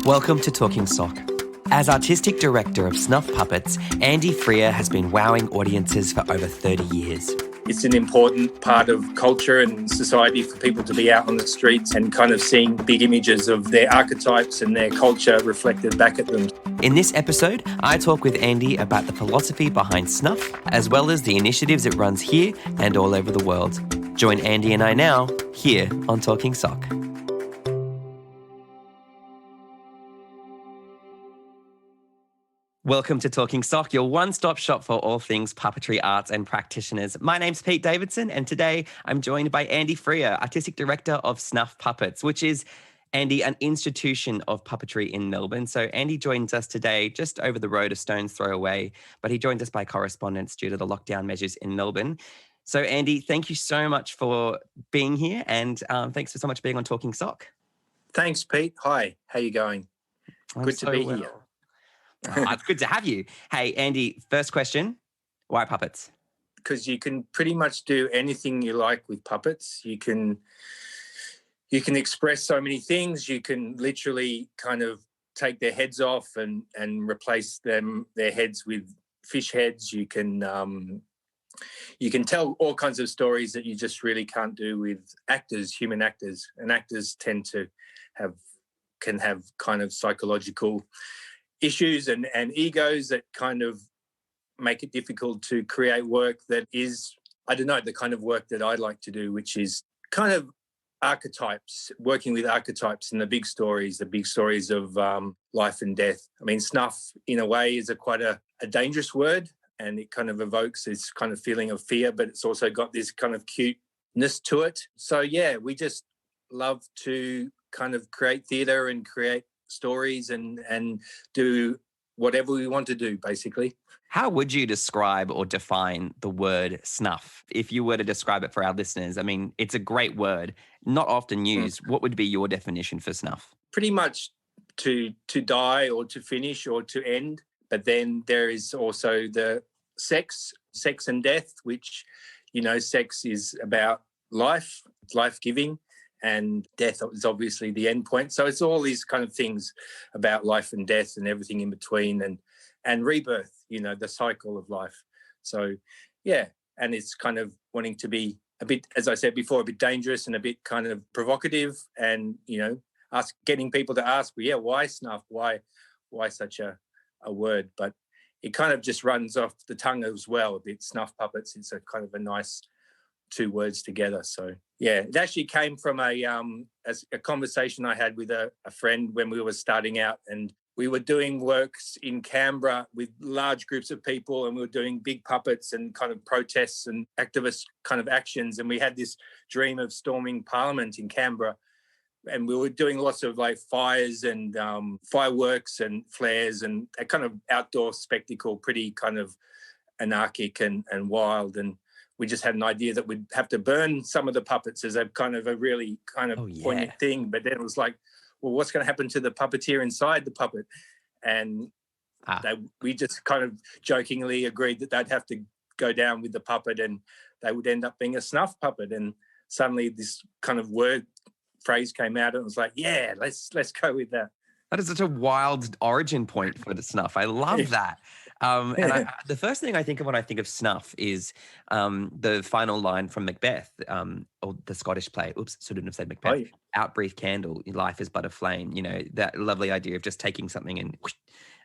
Welcome to Talking Sock. As artistic director of Snuff Puppets, Andy Freer has been wowing audiences for over 30 years. It's an important part of culture and society for people to be out on the streets and kind of seeing big images of their archetypes and their culture reflected back at them. In this episode, I talk with Andy about the philosophy behind Snuff, as well as the initiatives it runs here and all over the world. Join Andy and I now, here on Talking Sock. Welcome to Talking Sock, your one-stop shop for all things puppetry, arts and practitioners. My name's Pete Davidson, and today I'm joined by Andy Freer, Artistic Director of Snuff Puppets, which is, Andy, an institution of puppetry in Melbourne. So Andy joins us today just over the road, a stone's throw away, but he joins us by correspondence due to the lockdown measures in Melbourne. So Andy, thank you so much for being here, and thanks for so much being on Talking Sock. Thanks, Pete. Hi, how you going? Good to be here. It's good to have you. Hey, Andy, first question, why puppets? Because you can pretty much do anything you like with puppets. You can express so many things. You can literally kind of take their heads off and replace their heads with fish heads. You can tell all kinds of stories that you just really can't do with actors, human actors. And actors tend to can have kind of psychological issues and egos that kind of make it difficult to create work that is, I don't know, the kind of work that I like to do, which is kind of archetypes, working with archetypes and the big stories of life and death. I mean, snuff, in a way, is quite a dangerous word, and it kind of evokes this kind of feeling of fear, but it's also got this kind of cuteness to it. So, yeah, we just love to kind of create theatre and create stories and do whatever we want to do, basically. How would you describe or define the word snuff? If you were to describe it for our listeners, I mean, it's a great word, not often used. What would be your definition for snuff? Pretty much to die or to finish or to end. But then there is also the sex and death, which, you know, sex is about life-giving. And death is obviously the end point. So it's all these kind of things about life and death and everything in between and rebirth, you know, the cycle of life. So, yeah, and it's kind of wanting to be a bit, as I said before, a bit dangerous and a bit kind of provocative and, you know, getting people to ask, well, yeah, why snuff? Why such a word? But it kind of just runs off the tongue as well a bit. Snuff puppets, it's a kind of a nice two words together. So yeah, it actually came from a conversation I had with a friend when we were starting out, and we were doing works in Canberra with large groups of people, and we were doing big puppets and kind of protests and activist kind of actions, and we had this dream of storming Parliament in Canberra, and we were doing lots of like fires and fireworks and flares and a kind of outdoor spectacle, pretty kind of anarchic and wild. And we just had an idea that we'd have to burn some of the puppets as a kind of a really kind of poignant thing. But then it was like, well, what's going to happen to the puppeteer inside the puppet? And we just kind of jokingly agreed that they'd have to go down with the puppet and they would end up being a snuff puppet. And suddenly this kind of phrase came out and it was like, yeah, let's go with that. That is such a wild origin point for the snuff. I love that. And the first thing I think of when I think of snuff is the final line from Macbeth, or the Scottish play. Oops, shouldn't have said Macbeth. Oh, yeah. Out brief candle, life is but a flame. You know, that lovely idea of just taking something and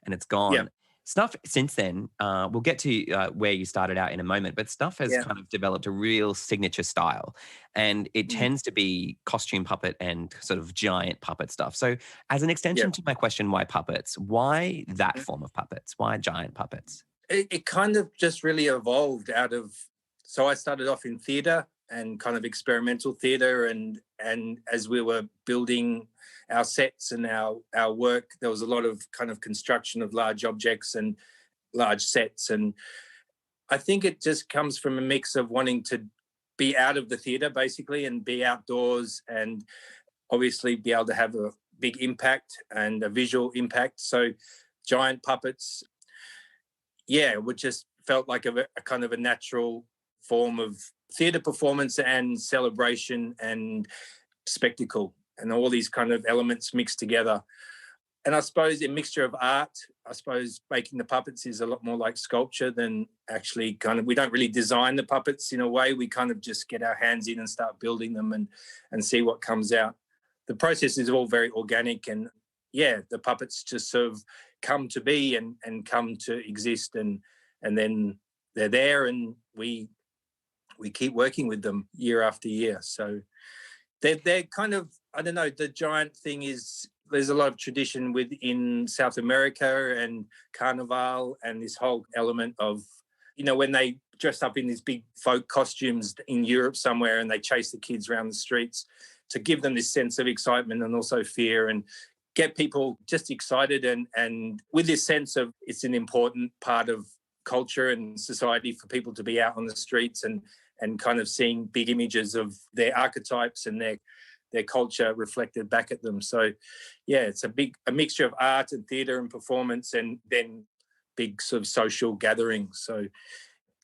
it's gone. Yeah. Snuff, since then, we'll get to where you started out in a moment, but Snuff has kind of developed a real signature style, and it tends to be costume puppet and sort of giant puppet stuff. So as an extension to my question, why puppets? Why that form of puppets? Why giant puppets? It kind of just really evolved out of, so I started off in theatre and kind of experimental theatre, and as we were building our sets and our work, there was a lot of kind of construction of large objects and large sets. And I think it just comes from a mix of wanting to be out of the theatre, basically, and be outdoors and obviously be able to have a big impact and a visual impact. So giant puppets, it just felt like a kind of a natural form of theatre performance and celebration and spectacle, and all these kind of elements mixed together. And I suppose a mixture of art, I suppose making the puppets is a lot more like sculpture than actually we don't really design the puppets in a way. We kind of just get our hands in and start building them and see what comes out. The process is all very organic, and the puppets just sort of come to be and come to exist, and then they're there, and we keep working with them year after year. So they're kind of, I don't know, the giant thing is there's a lot of tradition within South America and Carnival and this whole element of, when they dress up in these big folk costumes in Europe somewhere and they chase the kids around the streets to give them this sense of excitement and also fear and get people just excited and with this sense of it's an important part of culture and society for people to be out on the streets and kind of seeing big images of their archetypes and their culture reflected back at them. So, it's a mixture of art and theatre and performance and then big sort of social gatherings. So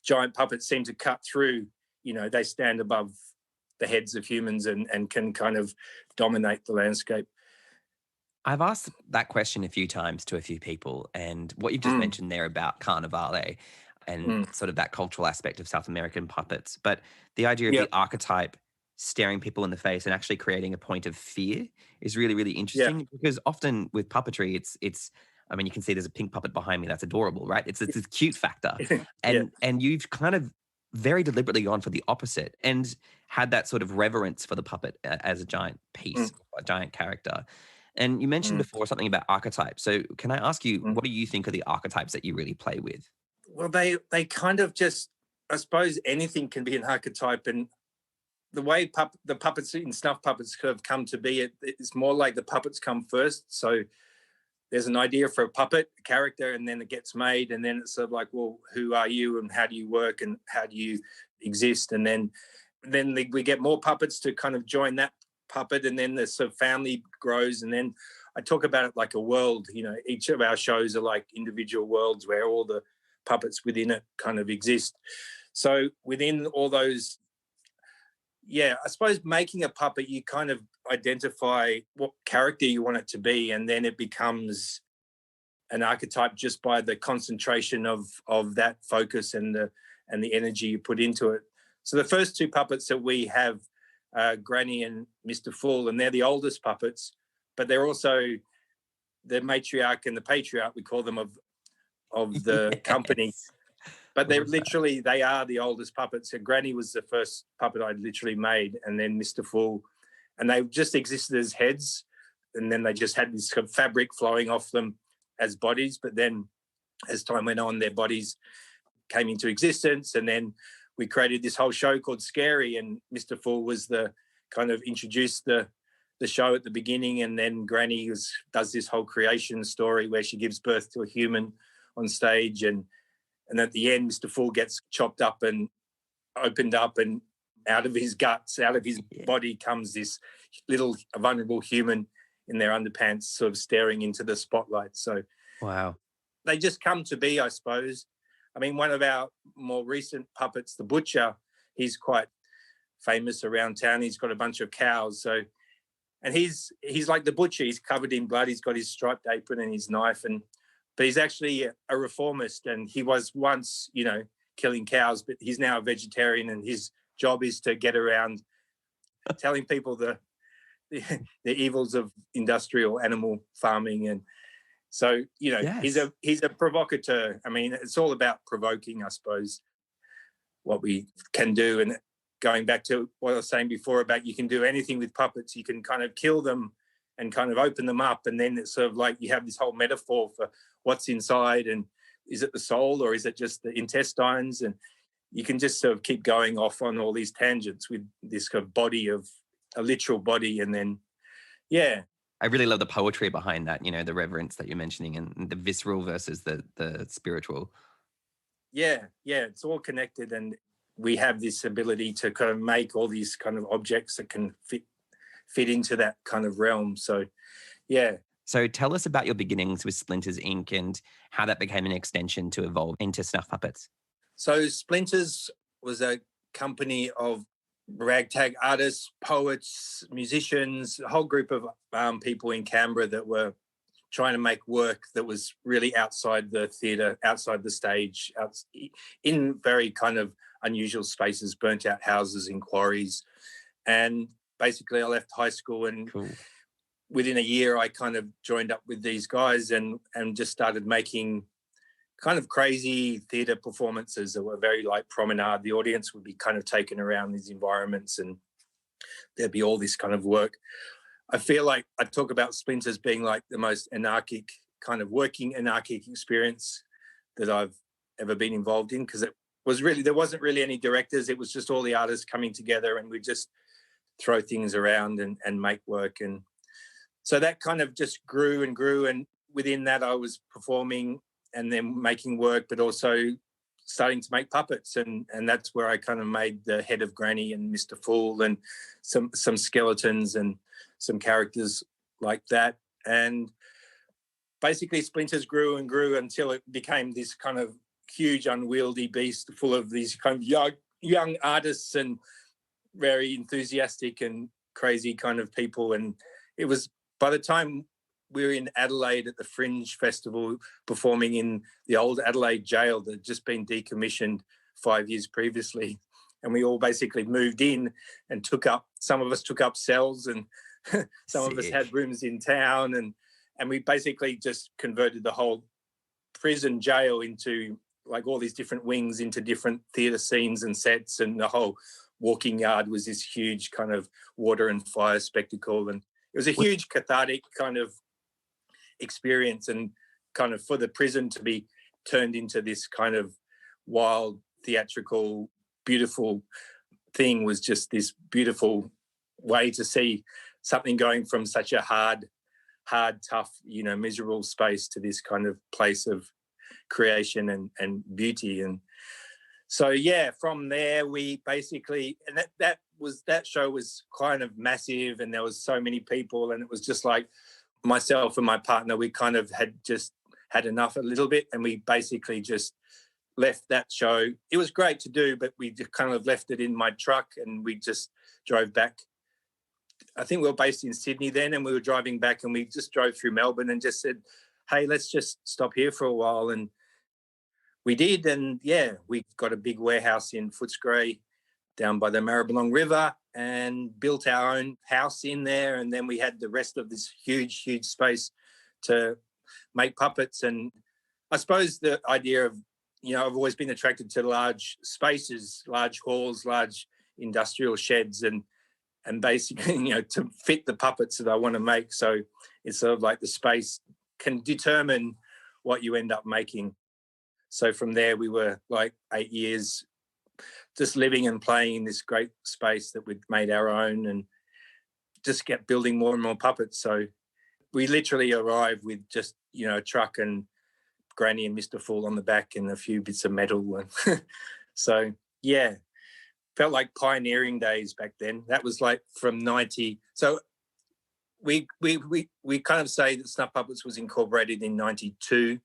giant puppets seem to cut through, they stand above the heads of humans and can kind of dominate the landscape. I've asked that question a few times to a few people, and what you've just mentioned there about Carnivale and sort of that cultural aspect of South American puppets, but the idea of the archetype staring people in the face and actually creating a point of fear is really, really interesting because often with puppetry, it's I mean, you can see there's a pink puppet behind me. That's adorable, right? It's this cute factor. And you've kind of very deliberately gone for the opposite and had that sort of reverence for the puppet as a giant piece, a giant character. And you mentioned before something about archetypes. So can I ask you, what do you think are the archetypes that you really play with? Well, they kind of just, I suppose anything can be an archetype. And the way the puppets in Snuff Puppets have come to be, it's more like the puppets come first. So there's an idea for a puppet, a character, and then it gets made. And then it's sort of like, well, who are you and how do you work and how do you exist? And then we get more puppets to kind of join that puppet, and then the sort of family grows. And then I talk about it like a world. Each of our shows are like individual worlds where all the puppets within it kind of exist. So within all those, I suppose making a puppet, you kind of identify what character you want it to be, and then it becomes an archetype just by the concentration of that focus and the energy you put into it. So the first two puppets that we have, Granny and Mr. Fool, and they're the oldest puppets, but they're also the matriarch and the patriarch, we call them, of the company. But they are the oldest puppets. So Granny was the first puppet I'd literally made, and then Mr. Fool. And they just existed as heads, and then they just had this kind of fabric flowing off them as bodies. But then as time went on, their bodies came into existence, and then we created this whole show called Scary, and Mr. Fool was the kind of introduced the show at the beginning, and then Granny does this whole creation story where she gives birth to a human on stage, and at the end, Mr. Fool gets chopped up and opened up, and out of his guts, out of his body comes this little vulnerable human in their underpants sort of staring into the spotlight. So wow, they just come to be, I suppose. I mean, one of our more recent puppets, the Butcher, he's quite famous around town. He's got a bunch of cows. So, and he's like the Butcher. He's covered in blood. He's got his striped apron and his knife, but he's actually a reformist, and he was once, killing cows, but he's now a vegetarian, and his job is to get around telling people the evils of industrial animal farming. And so, he's a provocateur. I mean, it's all about provoking, I suppose, what we can do. And going back to what I was saying before about you can do anything with puppets, you can kind of kill them and kind of open them up, and then it's sort of like you have this whole metaphor for what's inside, and is it the soul or is it just the intestines? And you can just sort of keep going off on all these tangents with this kind of body of a literal body. And then, I really love the poetry behind that, the reverence that you're mentioning and the visceral versus the spiritual. Yeah, it's all connected, and we have this ability to kind of make all these kind of objects that can fit into that kind of realm. So, So tell us about your beginnings with Splinters Inc. and how that became an extension to evolve into Snuff Puppets. So Splinters was a company of ragtag artists, poets, musicians, a whole group of people in Canberra that were trying to make work that was really outside the theatre, outside the stage, in very kind of unusual spaces, burnt out houses in quarries. And basically I left high school, and within a year I kind of joined up with these guys and just started making kind of crazy theatre performances that were very like promenade. The audience would be kind of taken around these environments and there'd be all this kind of work. I feel like I talk about Splinters being like the most anarchic, kind of working anarchic experience that I've ever been involved in, because it was really, there wasn't really any directors. It was just all the artists coming together and we just throw things around and make work. And so that kind of just grew and grew. And within that, I was performing and then making work, but also starting to make puppets. And that's where I kind of made the head of Granny and Mr. Fool and some skeletons and some characters like that. And basically Splinters grew and grew until it became this kind of huge unwieldy beast full of these kind of young artists and very enthusiastic and crazy kind of people. And it was, by the time we were in Adelaide at the Fringe Festival performing in the old Adelaide jail that had just been decommissioned 5 years previously, and we all basically moved in and some of us took up cells and some of us had rooms in town, and we basically just converted the whole prison jail into like all these different wings into different theatre scenes and sets, and the whole walking yard was this huge kind of water and fire spectacle. And it was a huge cathartic kind of experience, and kind of for the prison to be turned into this kind of wild, theatrical, beautiful thing was just this beautiful way to see something going from such a hard, tough, miserable space to this kind of place of creation and beauty. And so, yeah, from there we basically, and that show was kind of massive, and there was so many people, and it was just like myself and my partner, we kind of had just had enough a little bit, and we basically just left that show. It was great to do, but we just kind of left it in my truck and we just drove back. I think we were based in Sydney then, and we were driving back, and we just drove through Melbourne and just said, hey, let's just stop here for a while. And we did. And yeah, we got a big warehouse in Footscray down by the Maribyrnong River and built our own house in there. And then we had the rest of this huge, huge space to make puppets. And I suppose the idea of, I've always been attracted to large spaces, large halls, large industrial sheds, and basically, to fit the puppets that I want to make. So it's sort of like the space can determine what you end up making. So from there, we were like 8 years just living and playing in this great space that we'd made our own, and just kept building more and more puppets. So we literally arrived with just, a truck and Granny and Mr. Fool on the back and a few bits of metal. And so, yeah, felt like pioneering days back then. That was like from 90. So we kind of say that Snuff Puppets was incorporated in 92,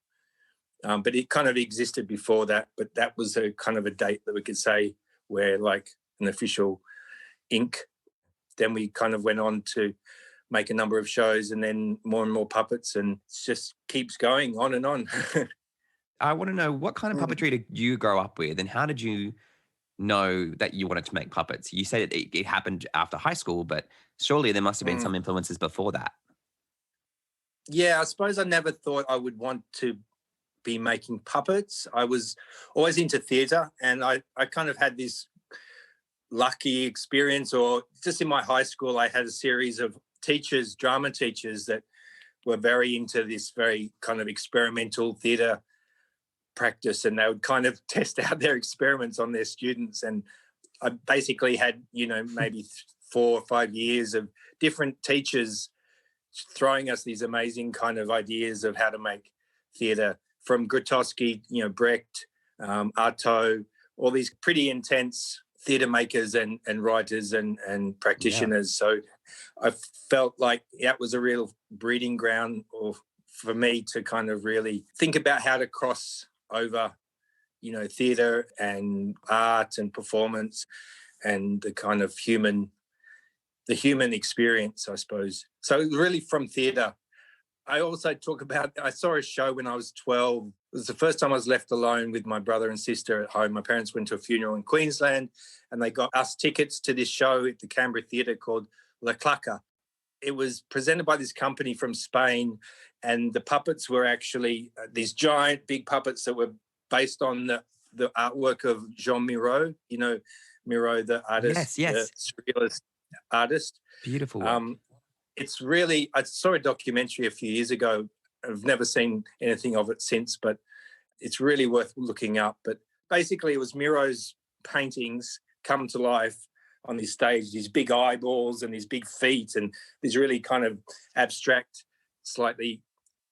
but it kind of existed before that. But that was a kind of a date that we could say where like an official ink. Then we kind of went on to make a number of shows and then more and more puppets, and it just keeps going on and on. I want to know, what kind of puppetry did you grow up with, and how did you know that you wanted to make puppets? You said it happened after high school, but surely there must have been some influences before that. Yeah, I suppose I never thought I would want to be making puppets. I was always into theatre, and I kind of had this lucky experience, or just in my high school, I had a series of teachers, drama teachers, that were very into this very kind of experimental theatre practice, and they would kind of test out their experiments on their students. And I basically had, maybe 4 or 5 years of different teachers throwing us these amazing kind of ideas of how to make theatre, from Grotowski, Brecht, Artaud, all these pretty intense theatre makers and writers and practitioners. Yeah. So I felt like that was a real breeding ground for me to kind of really think about how to cross over, theatre and art and performance and the kind of human experience, I suppose. So really from theatre, I also talk about, I saw a show when I was 12. It was the first time I was left alone with my brother and sister at home. My parents went to a funeral in Queensland and they got us tickets to this show at the Canberra Theatre called La Claca. It was presented by this company from Spain, and the puppets were actually these giant big puppets that were based on the artwork of Jean Miro, you know, Miro, the artist, Yes. the surrealist artist. Beautiful work. It's really, I saw a documentary a few years ago. I've never seen anything of it since, but it's really worth looking up. But basically it was Miro's paintings come to life on this stage, these big eyeballs and these big feet and these really kind of abstract, slightly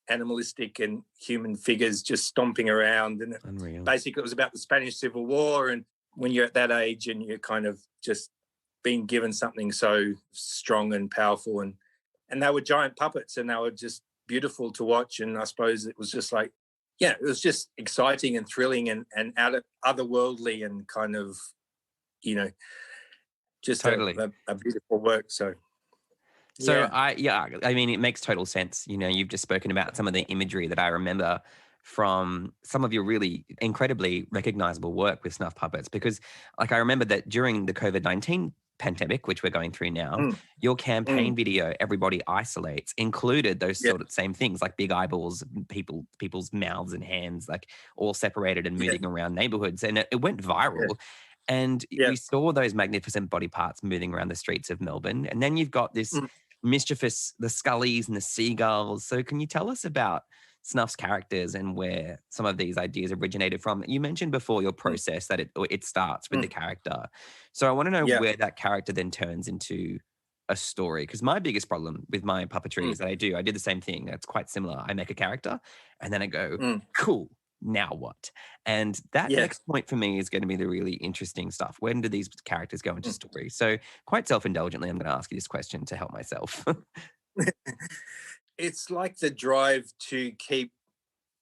animalistic and human figures just stomping around. And Unreal. basically it was about the Spanish Civil War. And when you're at that age and you're kind of just being given something so strong and powerful, and they were giant puppets and they were just beautiful to watch. And I suppose it was just like, yeah, it was just exciting and thrilling and otherworldly and kind of, you know, just totally a beautiful work. So yeah. I mean, it makes total sense. You know, you've just spoken about some of the imagery that I remember from some of your really incredibly recognizable work with snuff puppets, because like I remember that during the COVID-19 pandemic, which we're going through now, your campaign video, Everybody Isolates, included those sort of same things, like big eyeballs, people's mouths and hands, like all separated and moving around neighborhoods. And it went viral. And we saw those magnificent body parts moving around the streets of Melbourne. And then you've got this mischievous, the Scullies and the Seagulls. So can you tell us about Snuff's characters and where some of these ideas originated from? You mentioned before your process that it starts with the character. So I want to know where that character then turns into a story. Because my biggest problem with my puppetry is that I did the same thing. It's quite similar. I make a character and then I go, cool, now what? And that next point for me is going to be the really interesting stuff. When do these characters go into story? So quite self-indulgently, I'm going to ask you this question to help myself. It's like the drive to keep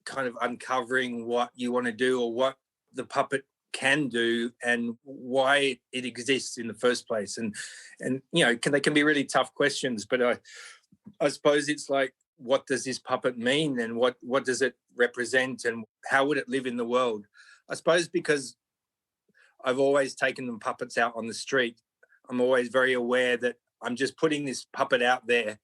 kind of uncovering what you want to do or what the puppet can do and why it exists in the first place. And you know, they can be really tough questions, but I suppose it's like, what does this puppet mean and what does it represent and how would it live in the world? I suppose because I've always taken the puppets out on the street, I'm always very aware that I'm just putting this puppet out there.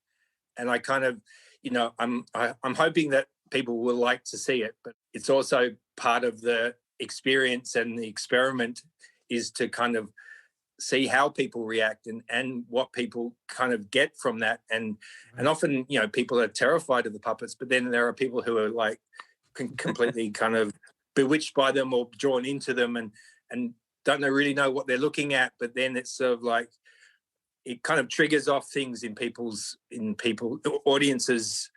And I kind of, you know, I'm hoping that people will like to see it, but it's also part of the experience and the experiment is to kind of see how people react and what people kind of get from that. And often, you know, people are terrified of the puppets, but then there are people who are like completely kind of bewitched by them or drawn into them and don't really know what they're looking at. But then it's sort of like, it kind of triggers off things in audiences'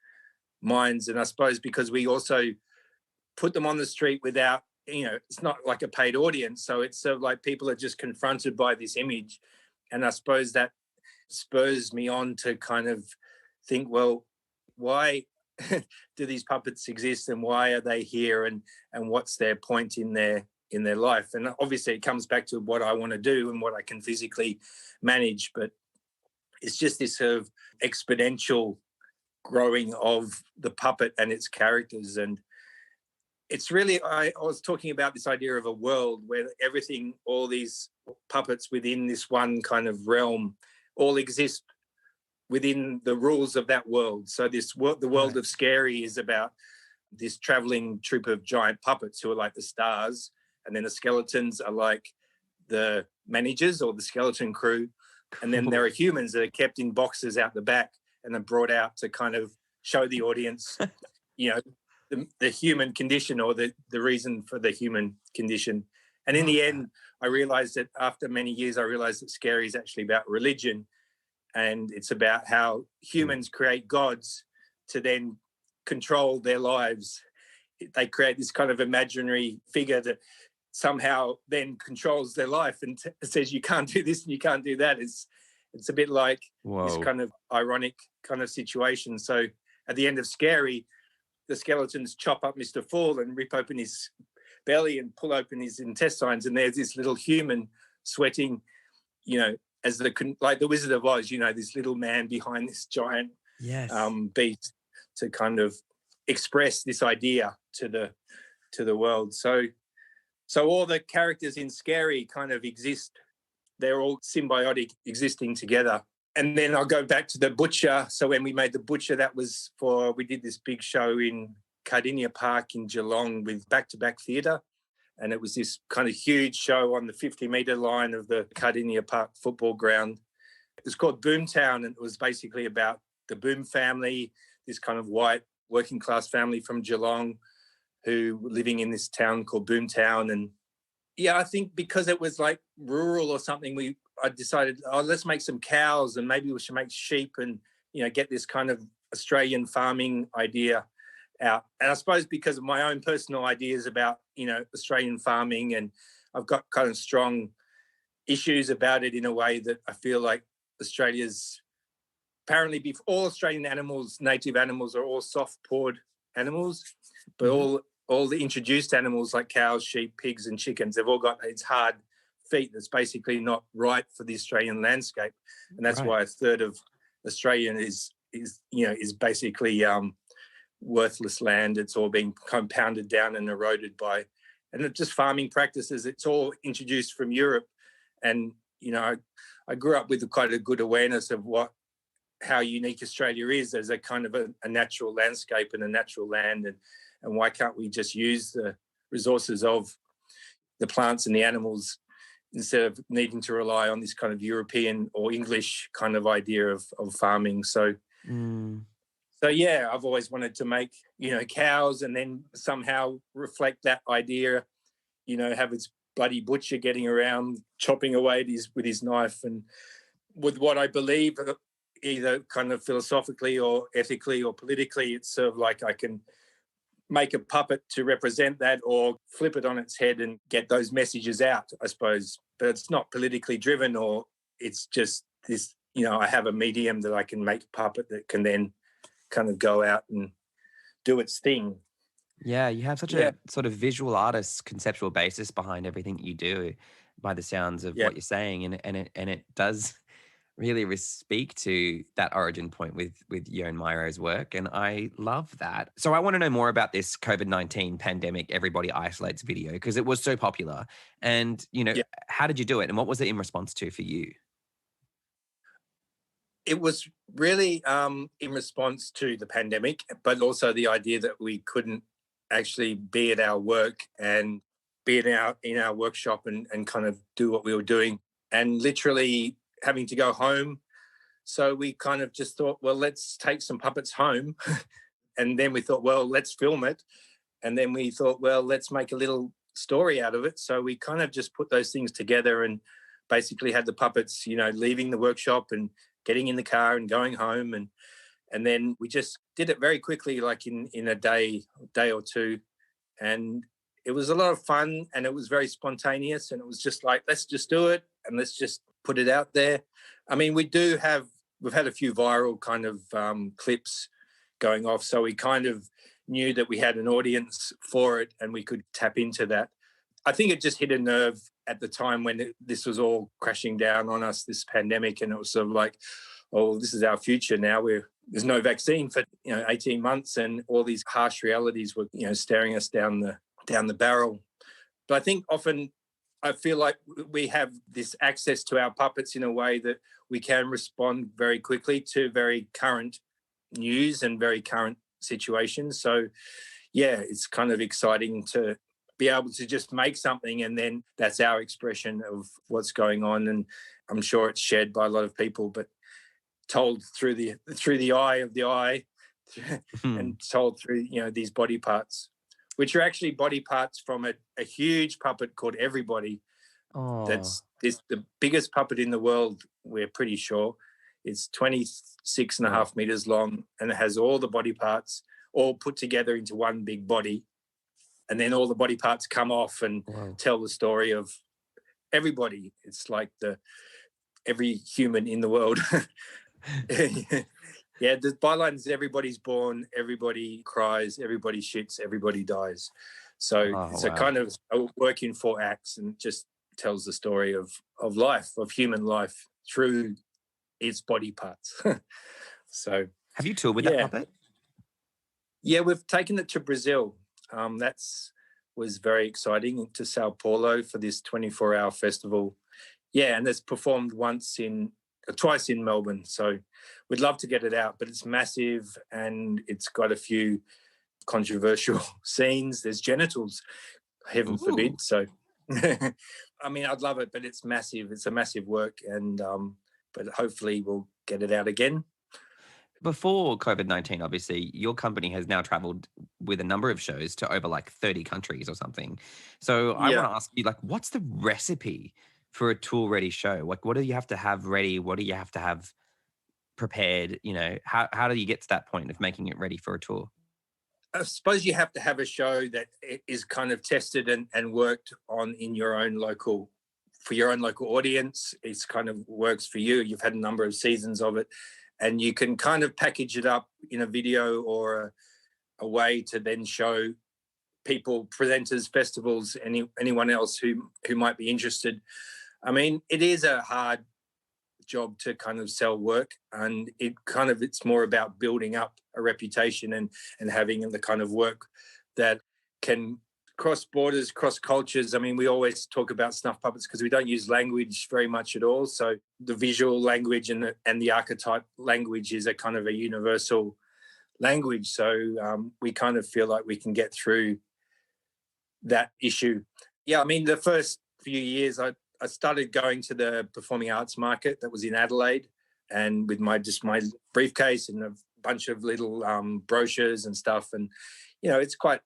minds. And I suppose because we also put them on the street without, you know, it's not like a paid audience. So it's sort of like people are just confronted by this image. And I suppose that spurs me on to kind of think, well, why do these puppets exist and why are they here and what's their point in their life? And obviously it comes back to what I want to do and what I can physically manage, but it's just this sort of exponential growing of the puppet and its characters. And it's really, I was talking about this idea of a world where everything, all these puppets within this one kind of realm all exist within the rules of that world. So the world of Scary is about this traveling troupe of giant puppets who are like the stars, and then the skeletons are like the managers or the skeleton crew. And then there are humans that are kept in boxes out the back and are brought out to kind of show the audience, you know, the human condition or the reason for the human condition. And in the end, I realized that after many years, I realized that Scary is actually about religion. And it's about how humans create gods to then control their lives. They create this kind of imaginary figure that somehow then controls their life and says you can't do this and you can't do that. It's a bit like this kind of ironic kind of situation. So at the end of Scary, the skeletons chop up Mr. Fall and rip open his belly and pull open his intestines, and there's this little human sweating, you know, as like the Wizard of Oz, you know, this little man behind this giant beast. to kind of express this idea to the world. So all the characters in Scary kind of exist. They're all symbiotic, existing together. And then I'll go back to the Butcher. So when we made the Butcher, we did this big show in Cardinia Park in Geelong with back-to-back theatre. And it was this kind of huge show on the 50-metre line of the Cardinia Park football ground. It was called Boomtown, and it was basically about the Boom family, this kind of white working class family from Geelong who were living in this town called Boomtown. And yeah, I think because it was like rural or something, I decided, let's make some cows and maybe we should make sheep and, get this kind of Australian farming idea out. And I suppose because of my own personal ideas about, Australian farming, and I've got kind of strong issues about it in a way that I feel like Australia's apparently all Australian animals, native animals, are all soft-pawed animals, but all the introduced animals like cows, sheep, pigs and chickens, they've all got these hard feet that's basically not right for the Australian landscape. And that's why a third of Australian is basically worthless land. It's all being compounded down and eroded by, and it's just farming practices. It's all introduced from Europe. And, I grew up with quite a good awareness of how unique Australia is as a kind of a natural landscape and a natural land. And why can't we just use the resources of the plants and the animals instead of needing to rely on this kind of European or English kind of idea of farming? So yeah, I've always wanted to make, cows and then somehow reflect that idea, have its bloody butcher getting around, chopping away with his knife. And with what I believe, either kind of philosophically or ethically or politically, it's sort of like I can make a puppet to represent that or flip it on its head and get those messages out, I suppose. But it's not politically driven, or it's just this, I have a medium that I can make a puppet that can then kind of go out and do its thing. Yeah, you have such a sort of visual artist conceptual basis behind everything you do by the sounds of what you're saying. And it does really speak to that origin point with Jörn Myro's work. And I love that. So I want to know more about this COVID-19 pandemic, everybody isolates video, because it was so popular. And, how did you do it? And what was it in response to for you? It was really in response to the pandemic, but also the idea that we couldn't actually be at our work and be in our workshop and kind of do what we were doing, and literally having to go home. So we kind of just thought, well, let's take some puppets home. And then we thought, well, let's film it. And then we thought, well, let's make a little story out of it. So we kind of just put those things together and basically had the puppets, leaving the workshop and getting in the car and going home. And then we just did it very quickly, like in a day or two. And it was a lot of fun and it was very spontaneous. And it was just like, let's just do it and let's just put it out there. I mean, we've had a few viral kind of clips going off. So we kind of knew that we had an audience for it and we could tap into that. I think it just hit a nerve at the time when this was all crashing down on us, this pandemic. And it was sort of like, oh, this is our future now. There's no vaccine for 18 months, and all these harsh realities were staring us down the barrel. But I think often I feel like we have this access to our puppets in a way that we can respond very quickly to very current news and very current situations. So yeah, it's kind of exciting to be able to just make something and then that's our expression of what's going on. And I'm sure it's shared by a lot of people, but told through the eye of the eye and told through these body parts, which are actually body parts from a huge puppet called Everybody. That's the biggest puppet in the world, we're pretty sure. It's 26.5 meters long, and it has all the body parts all put together into one big body. And then all the body parts come off and tell the story of everybody. It's like every human in the world. Yeah, the byline is everybody's born, everybody cries, everybody shits, everybody dies. So it's a kind of a work in 4 acts, and just tells the story of life, of human life through its body parts. So have you toured with that puppet? Yeah, we've taken it to Brazil. That's was very exciting, to Sao Paulo for this 24-hour festival. Yeah, and it's performed twice in Melbourne. So we'd love to get it out, but it's massive and it's got a few controversial scenes. There's genitals, heaven forbid. So, I mean, I'd love it, but it's massive. It's a massive work, and but hopefully we'll get it out again. Before COVID-19, obviously, your company has now traveled with a number of shows to over like 30 countries or something. So I want to ask you, like, what's the recipe for a tour-ready show? Like, what do you have to have ready? What do you have to have prepared? You know, how do you get to that point of making it ready for a tour? I suppose you have to have a show that is kind of tested and worked on in your own local, for your own local audience. It's kind of works for you. You've had a number of seasons of it, and you can kind of package it up in a video or a way to then show people, presenters, festivals, anyone else who might be interested. I mean, it is a hard job to kind of sell work, and it's more about building up a reputation and having the kind of work that can cross borders, cross cultures. I mean, we always talk about snuff puppets because we don't use language very much at all. So the visual language and the archetype language is a kind of a universal language. So we kind of feel like we can get through that issue. Yeah, I mean, the first few years I started going to the performing arts market that was in Adelaide, and with my briefcase and a bunch of little brochures and stuff. And, you know, it's quite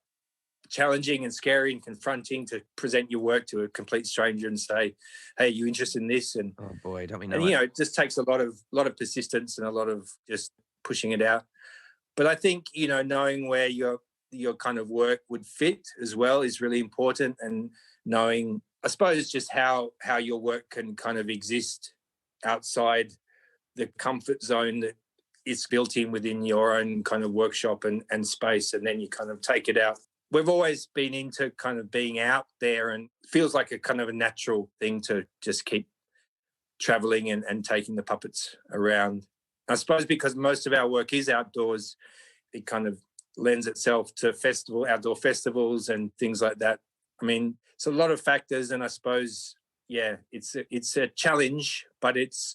challenging and scary and confronting to present your work to a complete stranger and say, hey, you interested in this? And oh boy, don't we know? And you know, it just takes a lot of persistence and a lot of just pushing it out. But I think, you know, knowing where your kind of work would fit as well is really important, and knowing, I suppose, just how your work can kind of exist outside the comfort zone that is built in within your own kind of workshop and space, and then you kind of take it out. We've always been into kind of being out there, and it feels like a kind of a natural thing to just keep traveling and taking the puppets around. I suppose because most of our work is outdoors, it kind of lends itself to outdoor festivals and things like that. I mean, it's a lot of factors, and I suppose, yeah, it's a challenge, but it's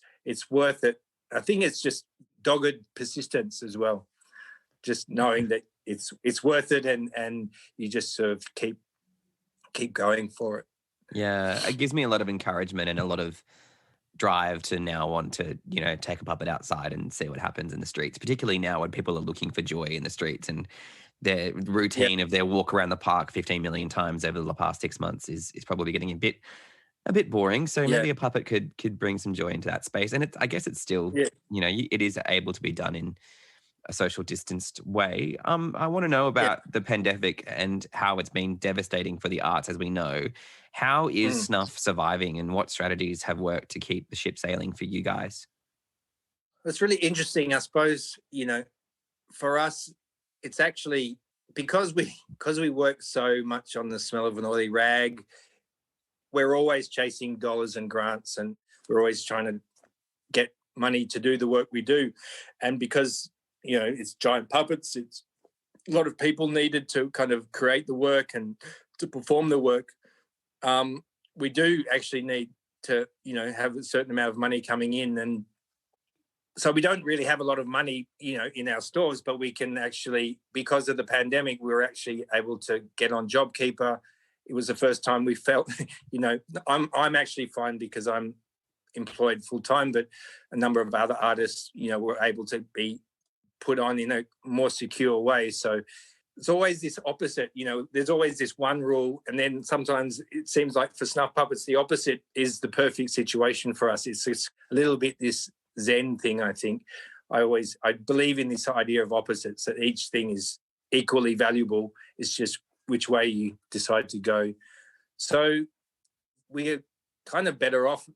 worth it. I think it's just dogged persistence as well, just knowing that it's worth it, and you just sort of keep going for it. Yeah, it gives me a lot of encouragement and a lot of drive to now want to, you know, take a puppet outside and see what happens in the streets, particularly now when people are looking for joy in the streets, and their routine of their walk around the park 15 million times over the past 6 months is probably getting a bit boring. So maybe a puppet could bring some joy into that space. And I guess it's still, you know, it is able to be done in a social distanced way. I want to know about the pandemic and how it's been devastating for the arts, as we know. How is Snuff surviving, and what strategies have worked to keep the ship sailing for you guys? It's really interesting. I suppose, you know, for us, it's actually because we work so much on the smell of an oily rag. We're always chasing dollars and grants, and we're always trying to get money to do the work we do. And because, you know, it's giant puppets, it's a lot of people needed to kind of create the work and to perform the work. We do actually need to, you know, have a certain amount of money coming in, and so we don't really have a lot of money, you know, in our stores, but we can actually, because of the pandemic, we were actually able to get on JobKeeper. It was the first time we felt, you know, I'm actually fine because I'm employed full time, but a number of other artists, you know, were able to be put on in a more secure way. So it's always this opposite, you know, there's always this one rule, and then sometimes it seems like for snuff puppets, the opposite is the perfect situation for us. It's just a little bit this Zen thing, I think. I believe in this idea of opposites, that each thing is equally valuable. It's just which way you decide to go. So we're kind of better off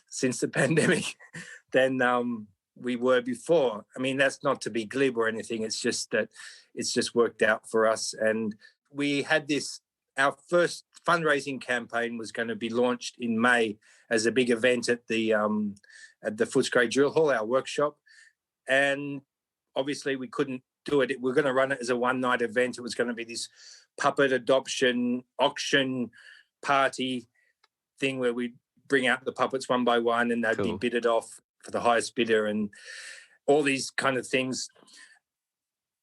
since the pandemic than we were before. I mean, that's not to be glib or anything. It's just that it's just worked out for us. And we had our first fundraising campaign was going to be launched in May as a big event at the Footscray Drill Hall, our workshop. And obviously we couldn't do it. We're going to run it as a one-night event. It was going to be this puppet adoption auction party thing where we bring out the puppets one by one and they'd be bidded off for the highest bidder and all these kind of things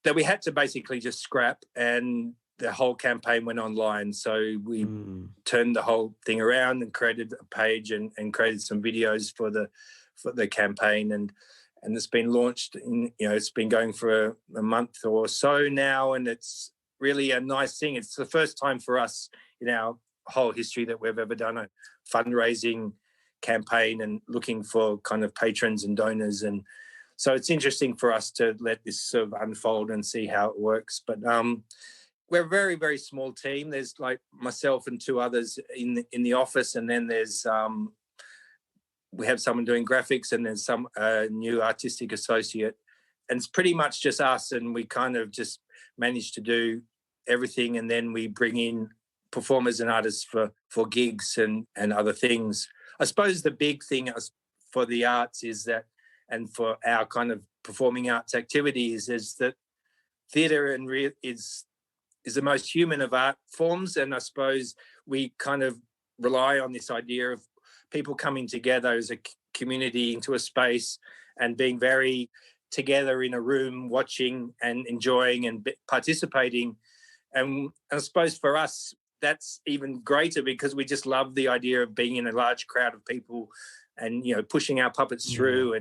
that we had to basically just scrap, and the whole campaign went online. So we turned the whole thing around and created a page and created some videos for the campaign, and it's been launched it's been going for a month or so now, and it's really a nice thing. It's the first time for us in our whole history that we've ever done a fundraising campaign and looking for kind of patrons and donors, and so it's interesting for us to let this sort of unfold and see how it works. But we're a very, very small team. There's like myself and two others in the office, and then there's we have someone doing graphics, and there's some new artistic associate, and it's pretty much just us, and we kind of just manage to do everything, and then we bring in performers and artists for gigs and other things. I suppose the big thing for the arts is that, and for our kind of performing arts activities, is that theatre is the most human of art forms, and I suppose we kind of rely on this idea of people coming together as a community into a space and being very together in a room, watching and enjoying and participating. And I suppose for us, that's even greater because we just love the idea of being in a large crowd of people and, pushing our puppets through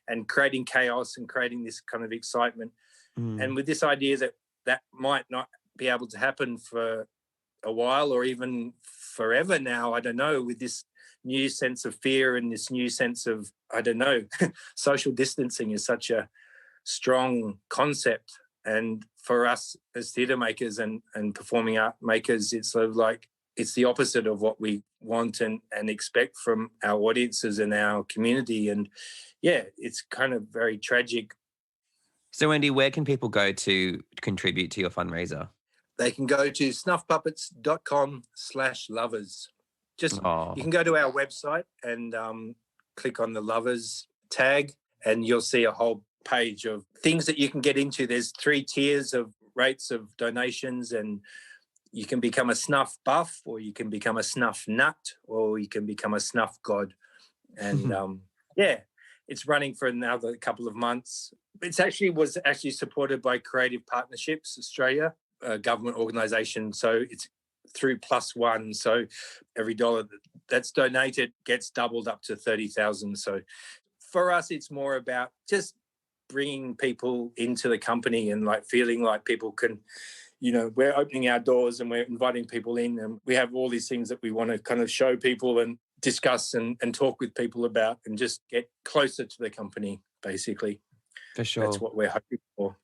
and creating chaos and creating this kind of excitement. And with this idea that might not be able to happen for a while or even forever now, I don't know, with this new sense of fear and this new sense of, I don't know, social distancing is such a strong concept. And for us as theatre makers and performing art makers, it's sort of like it's the opposite of what we want and expect from our audiences and our community. And, yeah, it's kind of very tragic. So, Andy, where can people go to contribute to your fundraiser? They can go to snuffpuppets.com/lovers. You can go to our website and click on the Lovers tag, and you'll see a whole page of things that you can get into. There's 3 tiers of rates of donations, and you can become a snuff buff, or you can become a snuff nut, or you can become a snuff god. And it's running for another couple of months. Was actually supported by Creative Partnerships Australia, a government organisation. So it's through Plus One. So every dollar that's donated gets doubled up to 30,000. So for us, it's more about just bringing people into the company and like feeling like people can, we're opening our doors and we're inviting people in, and we have all these things that we want to kind of show people and discuss and talk with people about and just get closer to the company, basically. For sure. That's what we're hoping for.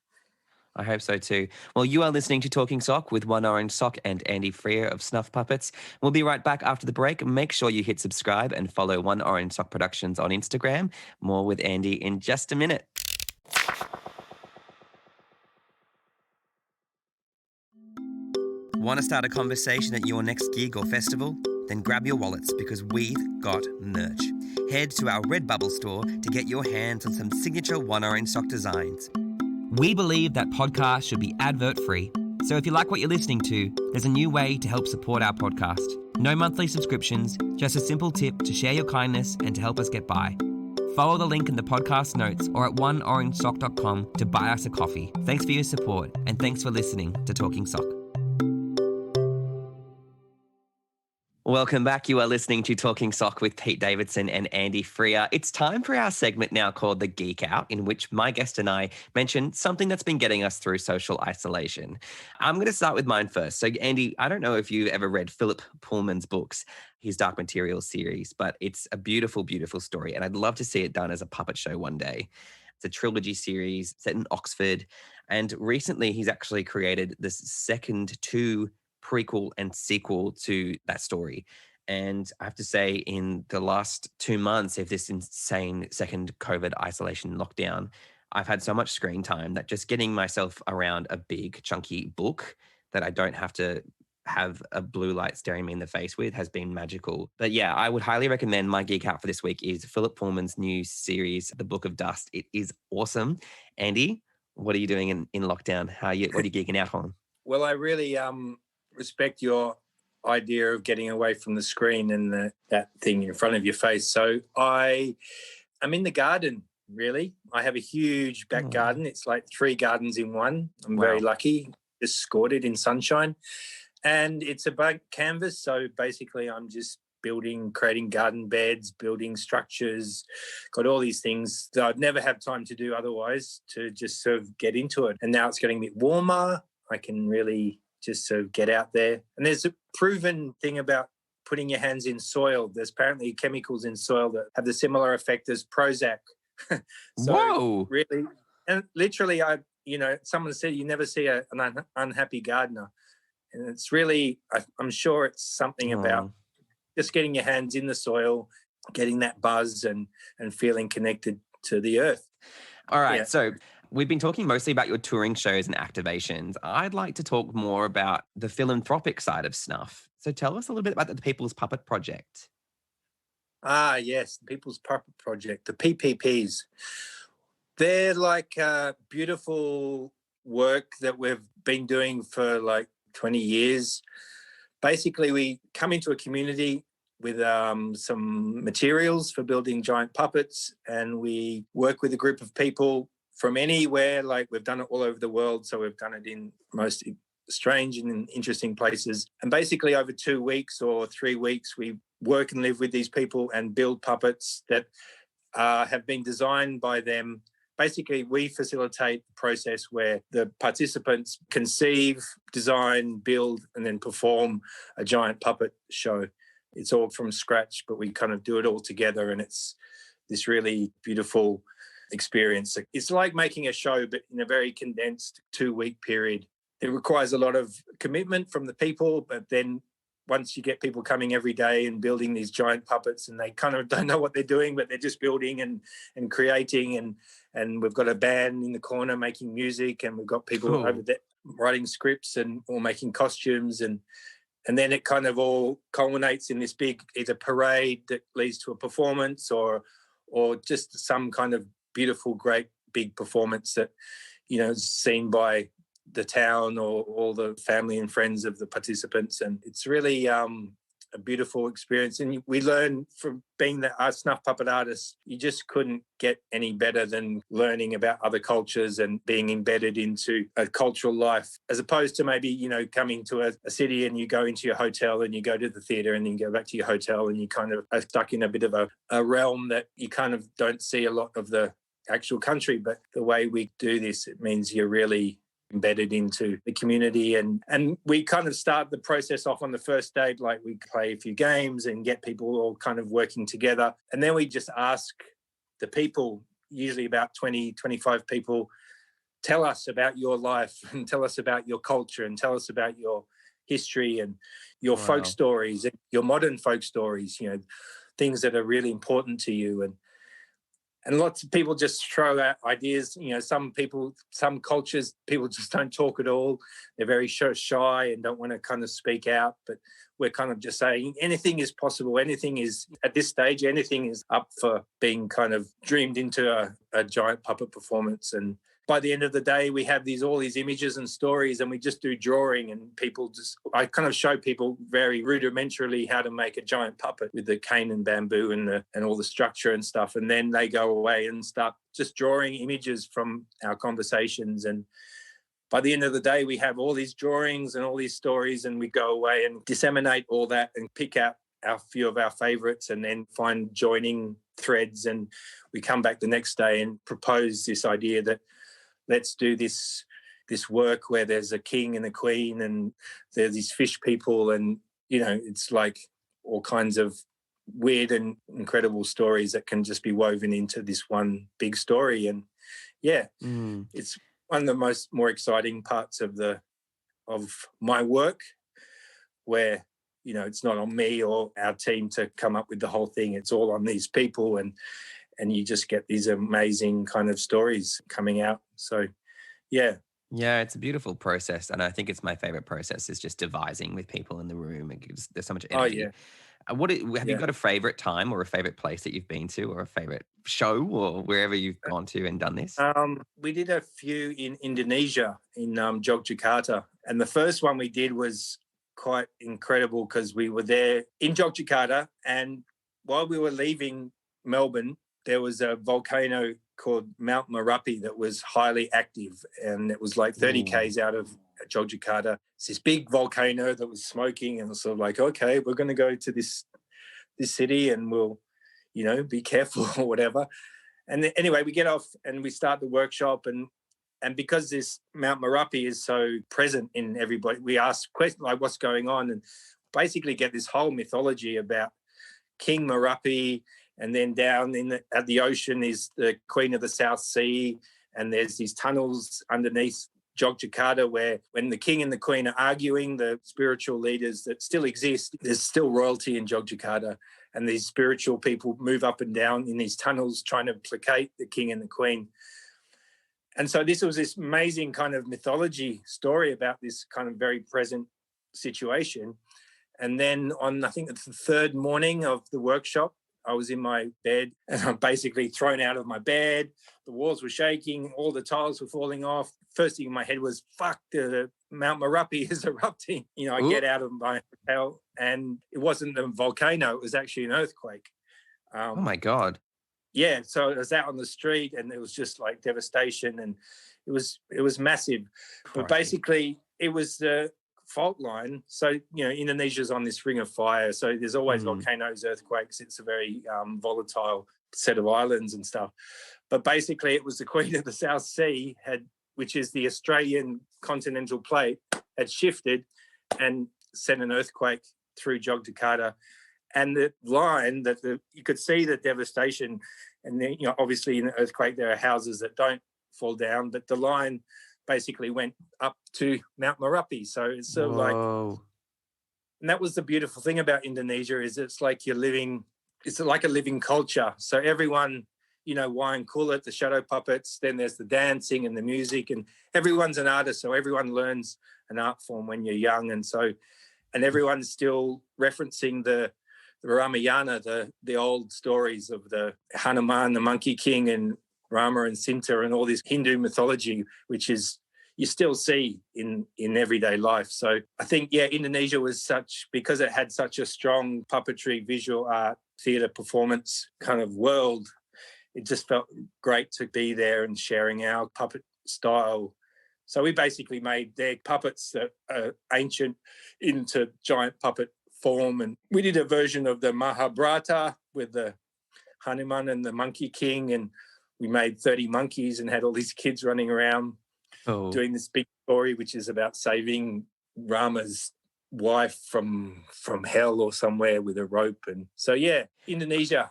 I hope so too. Well, you are listening to Talking Sock with One Orange Sock and Andy Freer of Snuff Puppets. We'll be right back after the break. Make sure you hit subscribe and follow One Orange Sock Productions on Instagram. More with Andy in just a minute. Want to start a conversation at your next gig or festival? Then grab your wallets because we've got merch. Head to our Redbubble store to get your hands on some signature One Orange Sock designs. We believe that podcasts should be advert-free. So if you like what you're listening to, there's a new way to help support our podcast. No monthly subscriptions, just a simple tip to share your kindness and to help us get by. Follow the link in the podcast notes or at oneorangesock.com to buy us a coffee. Thanks for your support, and thanks for listening to Talking Sock. Welcome back. You are listening to Talking Sock with Pete Davidson and Andy Freer. It's time for our segment now called the Geek Out, in which my guest and I mention something that's been getting us through social isolation. I'm going to start with mine first. So, Andy, I don't know if you've ever read Philip Pullman's books, his Dark Materials series, but it's a beautiful, beautiful story, and I'd love to see it done as a puppet show one day. It's a trilogy series set in Oxford, and recently he's actually created this second 2 prequel and sequel to that story. And I have to say, in the last 2 months of this insane second COVID isolation lockdown, I've had so much screen time that just getting myself around a big chunky book that I don't have to have a blue light staring me in the face with has been magical. But yeah, I would highly recommend my Geek Out for this week is Philip Pullman's new series, The Book of Dust. It is awesome. Andy, What are you doing in lockdown? What are you geeking out on? Well, I really respect your idea of getting away from the screen and that thing in front of your face. So I'm in the garden, really. I have a huge back garden. It's like 3 gardens in one. I'm very lucky. Just scored it in sunshine. And it's a blank canvas. So basically I'm just creating garden beds, building structures, got all these things that I'd never have time to do otherwise, to just sort of get into it. And now it's getting a bit warmer. I can really just sort of get out there. And there's a proven thing about putting your hands in soil. There's apparently chemicals in soil that have the similar effect as Prozac. So whoa. Really, and literally, someone said you never see an unhappy gardener. And it's really, I'm sure it's something about just getting your hands in the soil, getting that buzz and feeling connected to the earth. All right. So we've been talking mostly about your touring shows and activations. I'd like to talk more about the philanthropic side of Snuff. So tell us a little bit about the People's Puppet Project. Yes, the People's Puppet Project, the PPPs. They're like beautiful work that we've been doing for like 20 years. Basically, we come into a community with some materials for building giant puppets, and we work with a group of people from anywhere. Like, we've done it all over the world, so we've done it in most strange and interesting places. And basically over 2 weeks or 3 weeks, we work and live with these people and build puppets that have been designed by them. Basically, we facilitate the process where the participants conceive, design, build, and then perform a giant puppet show. It's all from scratch, but we kind of do it all together, and it's this really beautiful experience. It's like making a show, but in a very condensed 2-week period. It requires a lot of commitment from the people, but then once you get people coming every day and building these giant puppets, and they kind of don't know what they're doing, but they're just building and creating, and we've got a band in the corner making music, and we've got people over there writing scripts and or making costumes, and then it kind of all culminates in this big either parade that leads to a performance or just some kind of beautiful, great big performance that, is seen by the town or all the family and friends of the participants. And it's really a beautiful experience. And we learn from being the snuff puppet artist, you just couldn't get any better than learning about other cultures and being embedded into a cultural life, as opposed to maybe, coming to a city and you go into your hotel and you go to the theatre and then you go back to your hotel and you kind of are stuck in a bit of a realm that you kind of don't see a lot of the actual country. But the way we do this, it means you're really embedded into the community, and we kind of start the process off on the first day, like we play a few games and get people all kind of working together, and then we just ask the people, usually about 20-25 people, tell us about your life and tell us about your culture and tell us about your history and your folk stories, your modern folk stories, things that are really important to you. And lots of people just throw out ideas. Some cultures, people just don't talk at all. They're very shy and don't want to kind of speak out. But we're kind of just saying anything is possible. Anything is, at this stage, anything is up for being kind of dreamed into a giant puppet performance. And by the end of the day, we have all these images and stories, and we just do drawing, and I kind of show people very rudimentarily how to make a giant puppet with the cane and bamboo and all the structure and stuff. And then they go away and start just drawing images from our conversations. And by the end of the day, we have all these drawings and all these stories, and we go away and disseminate all that and pick out a few of our favorites and then find joining threads. And we come back the next day and propose this idea that let's do this work where there's a king and a queen and there's these fish people, and, it's like all kinds of weird and incredible stories that can just be woven into this one big story. And it's one of the more exciting parts of my work, where, it's not on me or our team to come up with the whole thing. It's all on these people, and you just get these amazing kind of stories coming out. So, yeah. Yeah, it's a beautiful process. And I think it's my favorite process, is just devising with people in the room. There's so much energy. Have you got a favorite time or a favorite place that you've been to, or a favorite show, or wherever you've gone to and done this? We did a few in Indonesia, in Yogyakarta. And the first one we did was quite incredible because we were there in Yogyakarta, and while we were leaving Melbourne, there was a volcano called Mount Merapi that was highly active, and it was like 30 k's out of Yogyakarta. It's this big volcano that was smoking, and sort of like, okay, we're going to go to this city and we'll, be careful or whatever. And then, anyway, we get off and we start the workshop, and because this Mount Merapi is so present in everybody, we ask questions like, what's going on? And basically get this whole mythology about King Merapi, and then down at the ocean is the Queen of the South Sea, and there's these tunnels underneath Yogyakarta where when the king and the queen are arguing, the spiritual leaders that still exist, there's still royalty in Yogyakarta, and these spiritual people move up and down in these tunnels trying to placate the king and the queen. And so this was this amazing kind of mythology story about this kind of very present situation. And then on, I think, the third morning of the workshop, I was in my bed and I'm basically thrown out of my bed. The walls were shaking, all the tiles were falling off. First thing in my head was, fuck, the Mount Merapi is erupting. I get out of my hotel, and it wasn't a volcano, it was actually an earthquake. Oh my God. Yeah, so I was out on the street and it was just like devastation, and it was massive. But basically it was the fault line. So, Indonesia's on this ring of fire. So there's always volcanoes, earthquakes. It's a very volatile set of islands and stuff. But basically it was the Queen of the South Sea which is the Australian continental plate, had shifted and sent an earthquake through Yogyakarta. And the line that you could see the devastation, and then, obviously in an earthquake there are houses that don't fall down, but the line basically went up to Mount Merapi. So it's sort of like, and that was the beautiful thing about Indonesia, is it's like it's like a living culture. So everyone, wine cooler, the shadow puppets, then there's the dancing and the music, and everyone's an artist. So everyone learns an art form when you're young. And everyone's still referencing the Ramayana, the old stories of the Hanuman, the Monkey King, and Rama and Sinta, and all this Hindu mythology, which is you still see in everyday life. So I think, Indonesia was because it had such a strong puppetry, visual art, theatre performance kind of world, it just felt great to be there and sharing our puppet style. So we basically made their puppets that are ancient into giant puppet form, and we did a version of the Mahabharata with the Hanuman and the Monkey King, and we made 30 monkeys and had all these kids running around doing this big story, which is about saving Rama's wife from hell or somewhere with a rope. And so, Indonesia.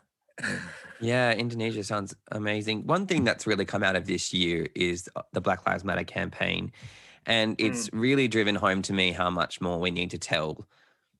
Yeah, Indonesia sounds amazing. One thing that's really come out of this year is the Black Lives Matter campaign. And it's really driven home to me how much more we need to tell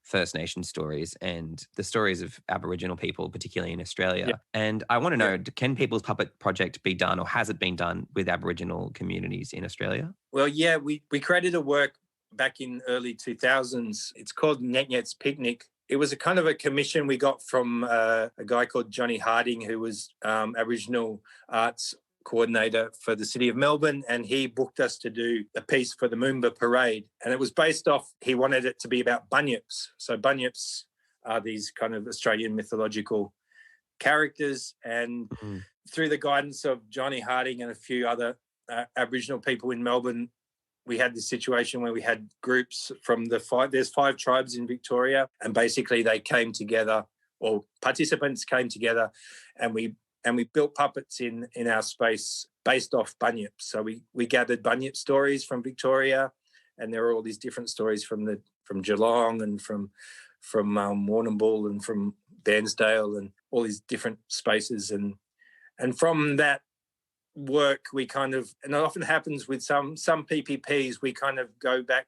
First Nation stories and the stories of Aboriginal people, particularly in Australia. Yeah. And I want to know, can People's Puppet Project be done, or has it been done with Aboriginal communities in Australia? Well, we created a work back in early 2000s. It's called Nyet Nyet's Picnic. It was a kind of a commission we got from a guy called Johnny Harding, who was Aboriginal arts coordinator for the city of Melbourne, and he booked us to do a piece for the Moomba Parade. And it was based off, he wanted it to be about bunyips. So bunyips are these kind of Australian mythological characters. And through the guidance of Johnny Harding and a few other Aboriginal people in Melbourne, we had this situation where we had groups from there's 5 tribes in Victoria, and basically they came together, or participants came together, and we built puppets in our space based off bunyips. So we gathered bunyip stories from Victoria, and there are all these different stories from Geelong and from Warrnambool and from Bairnsdale and all these different spaces. And from that work, we kind of, and it often happens with some PPPs, we kind of go back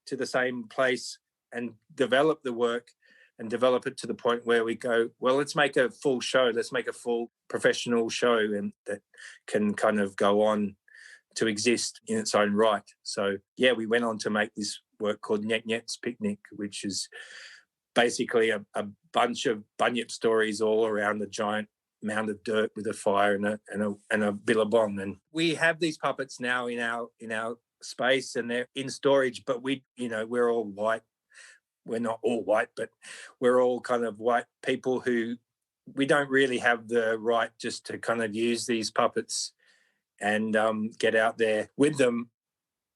to the same place and develop the work and develop it to the point where we go, well, let's make a full show. Let's make a full professional show, and that can kind of go on to exist in its own right. So, we went on to make this work called Nyet Nyet's Picnic, which is basically a bunch of bunyip stories all around a giant mound of dirt with a fire and a billabong. And we have these puppets now in our space, and they're in storage, but we're all white. We're not all white, but we're all kind of white people who we don't really have the right just to kind of use these puppets and get out there with them.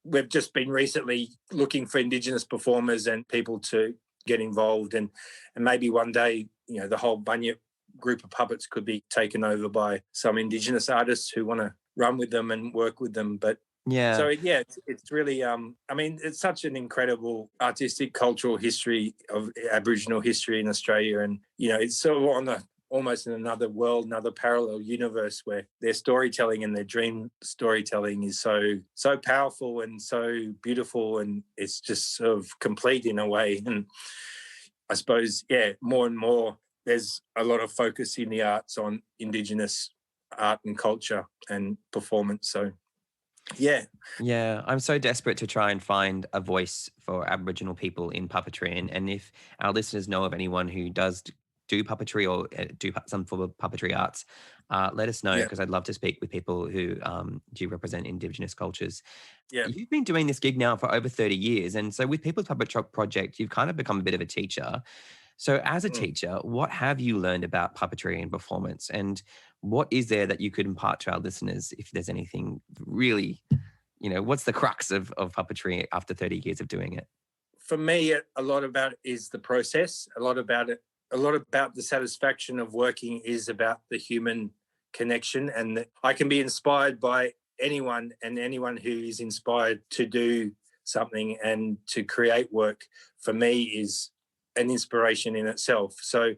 We've just been recently looking for Indigenous performers and people to get involved, and maybe one day, the whole bunyip group of puppets could be taken over by some Indigenous artists who want to run with them and work with them. But yeah. So yeah, it's really it's such an incredible artistic cultural history of Aboriginal history in Australia, and it's sort of almost in another world, another parallel universe where their storytelling and their dream storytelling is so powerful and so beautiful, and it's just sort of complete in a way. And I suppose, more and more there's a lot of focus in the arts on Indigenous art and culture and performance. So yeah. I'm so desperate to try and find a voice for Aboriginal people in puppetry. And if our listeners know of anyone who does do puppetry or do some form of puppetry arts, let us know, because I'd love to speak with people who do represent Indigenous cultures. Yeah. You've been doing this gig now for over 30 years. And so with People's Puppet Project, you've kind of become a bit of a teacher. So as a teacher, what have you learned about puppetry and performance? And what is there that you could impart to our listeners if there's anything really, what's the crux of puppetry after 30 years of doing it? For me, a lot about it is the process. A lot about the satisfaction of working is about the human connection. And I can be inspired by anyone, and anyone who is inspired to do something and to create work, for me, is an inspiration in itself. So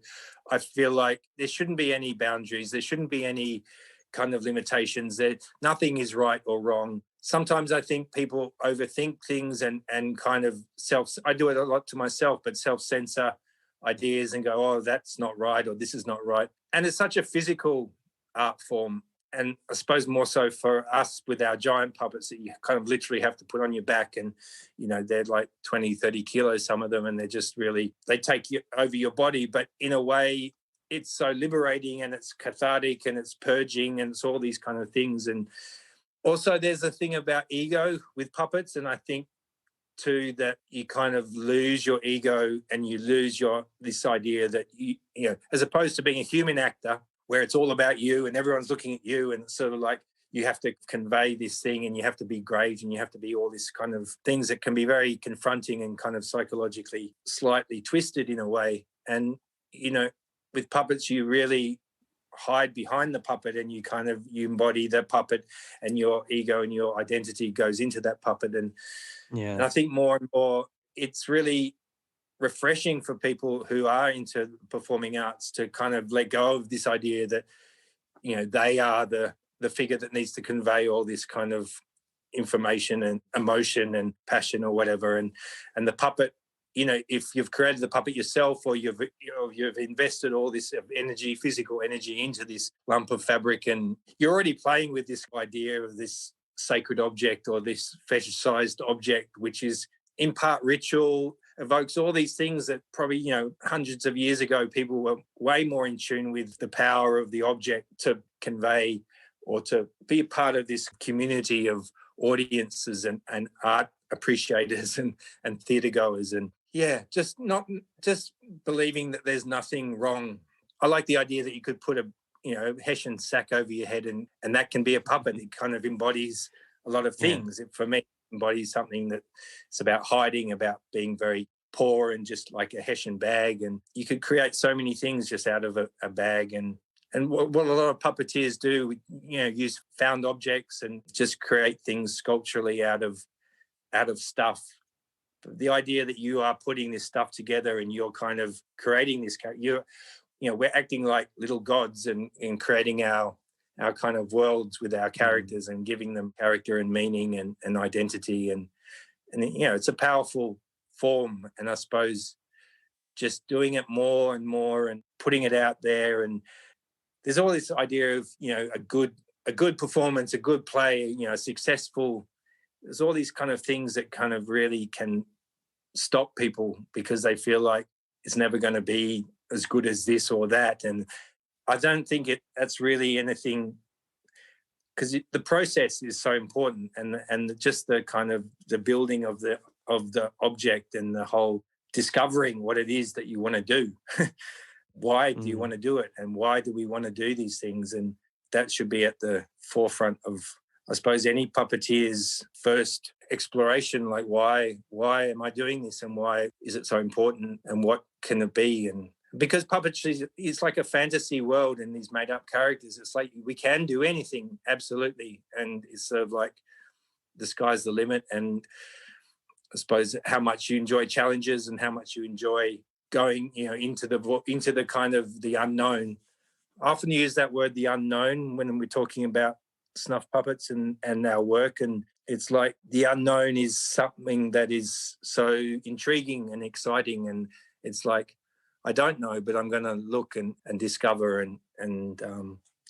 I feel like there shouldn't be any boundaries. There shouldn't be any kind of limitations. Nothing is right or wrong. Sometimes I think people overthink things and kind of I do it a lot to myself, but self-censor ideas and go, oh, that's not right, or this is not right. And it's such a physical art form. And I suppose more so for us with our giant puppets that you kind of literally have to put on your back, and, they're like 20, 30 kilos, some of them, and they're just really, they take you over your body. But in a way, it's so liberating and it's cathartic and it's purging and it's all these kind of things. And also there's a thing about ego with puppets, and I think too that you kind of lose your ego and you lose this idea that, as opposed to being a human actor, where it's all about you and everyone's looking at you, and it's sort of like you have to convey this thing and you have to be great and you have to be all this kind of things that can be very confronting and kind of psychologically slightly twisted in a way. And, with puppets, you really hide behind the puppet and you embody the puppet, and your ego and your identity goes into that puppet. And I think more and more it's really refreshing for people who are into performing arts to kind of let go of this idea that, they are the figure that needs to convey all this kind of information and emotion and passion or whatever. And the puppet, if you've created the puppet yourself, or you've invested all this energy, physical energy, into this lump of fabric, and you're already playing with this idea of this sacred object or this fetishized object, which is in part ritual, evokes all these things that probably, hundreds of years ago, people were way more in tune with the power of the object to convey or to be a part of this community of audiences and art appreciators and theatre goers. And just believing that there's nothing wrong. I like the idea that you could put a Hessian sack over your head and that can be a puppet. It kind of embodies a lot of things. For me, embodies something that it's about hiding, about being very poor, and just like a Hessian bag. And you could create so many things just out of a bag. And what a lot of puppeteers do, use found objects and just create things sculpturally out of stuff. The idea that you are putting this stuff together and you're kind of creating this, we're acting like little gods and creating our kind of worlds with our characters and giving them character and meaning and identity. And it's a powerful form. And I suppose just doing it more and more and putting it out there. And there's all this idea of, a good performance, a good play, successful. There's all these kind of things that kind of really can stop people because they feel like it's never going to be as good as this or that. And I don't think that's really anything, because the process is so important, and just the kind of the building of the object and the whole discovering what it is that you want to do. Why do you want to do it, and why do we want to do these things? And that should be at the forefront of, I suppose, any puppeteer's first exploration. Like, why am I doing this, and why is it so important, and what can it be? And because puppetry is like a fantasy world and these made up characters, it's like we can do anything, absolutely. And it's sort of like the sky's the limit. And I suppose how much you enjoy challenges and how much you enjoy going, into the kind of the unknown. I often use that word, the unknown, when we're talking about snuff puppets and our work. And it's like the unknown is something that is so intriguing and exciting. And it's like, I don't know, but I'm going to look and discover and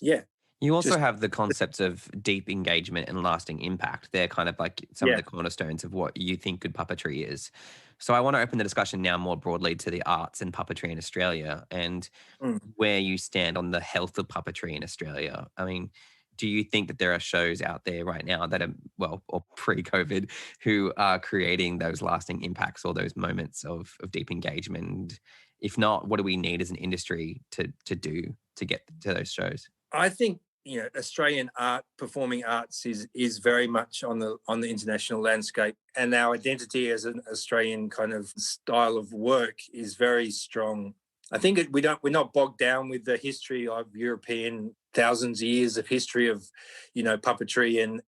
yeah. You also have the concepts of deep engagement and lasting impact. They're kind of like some of the cornerstones of what you think good puppetry is. So I want to open the discussion now more broadly to the arts and puppetry in Australia and where you stand on the health of puppetry in Australia. I mean, do you think that there are shows out there right now that are, or pre-COVID, who are creating those lasting impacts or those moments of deep engagement? If not, what do we need as an industry to do to get to those shows? I think Australian art, performing arts, is very much on the international landscape, and our identity as an Australian kind of style of work is very strong. I think we're not bogged down with the history of European thousands of years of history of puppetry, and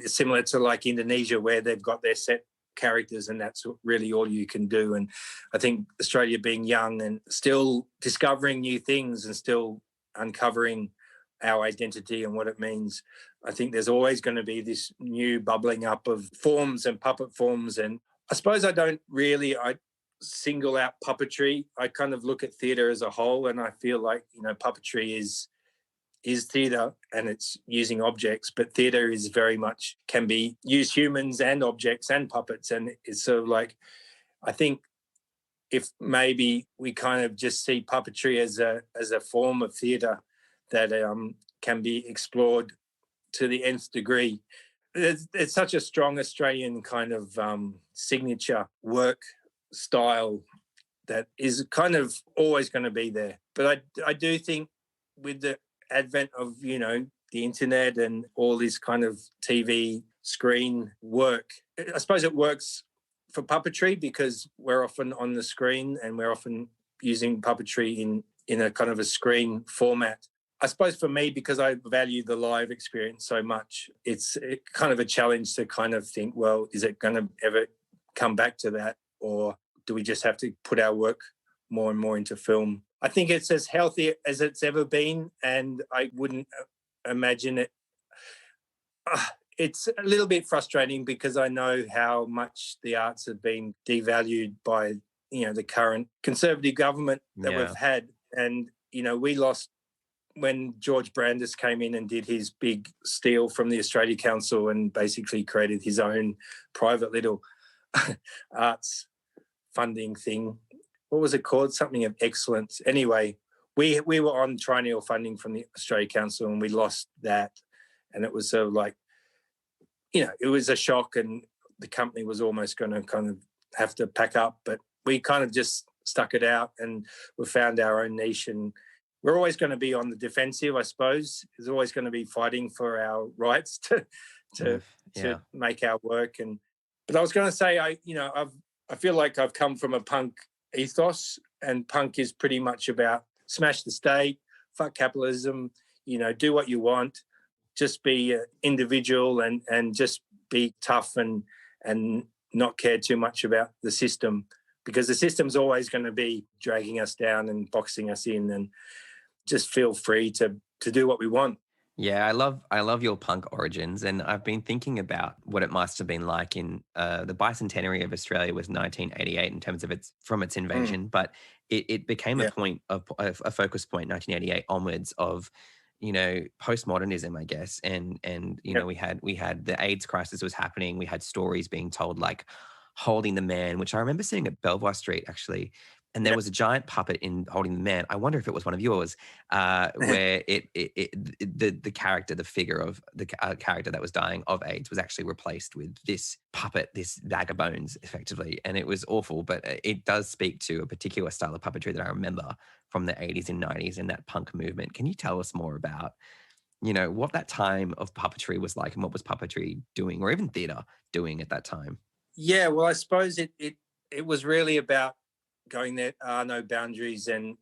it's similar to like Indonesia, where they've got their set characters and that's really all you can do. And I think Australia, being young and still discovering new things and still uncovering our identity and what it means, I think there's always going to be this new bubbling up of forms and puppet forms. And I suppose I single out puppetry. I kind of look at theatre as a whole, and I feel like puppetry is theatre and it's using objects, but theatre is very much can be use humans and objects and puppets. And it's sort of like, I think if maybe we kind of just see puppetry as a form of theatre that can be explored to the nth degree. It's such a strong Australian kind of signature work style that is kind of always going to be there. But I do think with the advent of the internet and all this kind of TV screen work, I suppose it works for puppetry because we're often on the screen and we're often using puppetry in a kind of a screen format. I suppose for me, because I value the live experience so much, it's kind of a challenge to kind of think, well, is it going to ever come back to that, or do we just have to put our work more and more into film? I think it's as healthy as it's ever been, and I wouldn't imagine it. It's a little bit frustrating because I know how much the arts have been devalued by, the current Conservative government that we've had. And, we lost when George Brandis came in and did his big steal from the Australia Council and basically created his own private little arts funding thing. What was it called? Something of excellence. Anyway, we were on triennial funding from the Australia Council and we lost that. And it was sort of like, it was a shock, and the company was almost going to kind of have to pack up. But we kind of just stuck it out and we found our own niche, and we're always going to be on the defensive, I suppose. There's always going to be fighting for our rights to make our work. But I was going to say, I feel like I've come from a punk ethos, and punk is pretty much about smash the state, fuck capitalism, do what you want, just be an individual and just be tough and not care too much about the system, because the system's always going to be dragging us down and boxing us in, and just feel free to do what we want. Yeah, I love your punk origins, and I've been thinking about what it must have been like in the bicentenary of Australia was 1988 in terms of its invasion, but it became a point of a focus point 1988 onwards of postmodernism, I guess, and we had the AIDS crisis was happening, we had stories being told like Holding the Man, which I remember seeing at Belvoir Street actually and there was a giant puppet in holding the man. I wonder if it was one of yours, where the character, the figure of the character that was dying of AIDS was actually replaced with this puppet, this bag of bones, effectively. And it was awful, but it does speak to a particular style of puppetry that I remember from the 80s and 90s and that punk movement. Can you tell us more about, what that time of puppetry was like and what was puppetry doing, or even theatre doing at that time? Yeah, well, I suppose it was really about going there are no boundaries. And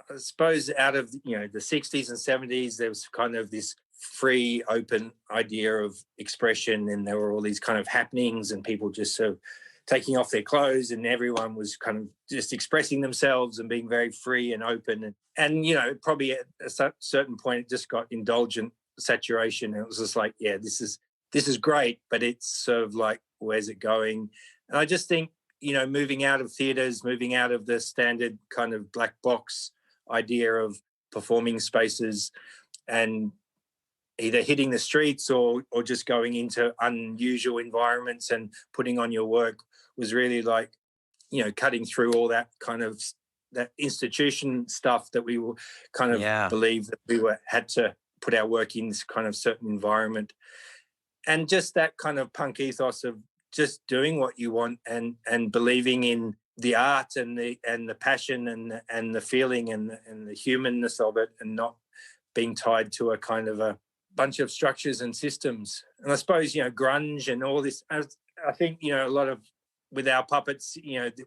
I suppose out of, the 60s and 70s, there was kind of this free, open idea of expression, and there were all these kind of happenings and people just sort of taking off their clothes, and everyone was kind of just expressing themselves and being very free and open. And probably at a certain point, it just got indulgent saturation. And it was just like, yeah, this is great, but it's sort of like, where's it going? And I just think, moving out of theatres, moving out of the standard kind of black box idea of performing spaces, and either hitting the streets or just going into unusual environments and putting on your work was really like, cutting through all that kind of that institution stuff that we will kind of believe that we had to put our work in this kind of certain environment. And just that kind of punk ethos of just doing what you want and believing in the art and the passion and the feeling and the humanness of it, and not being tied to a kind of a bunch of structures and systems. And I suppose, grunge and all this, I think, a lot of, with our puppets,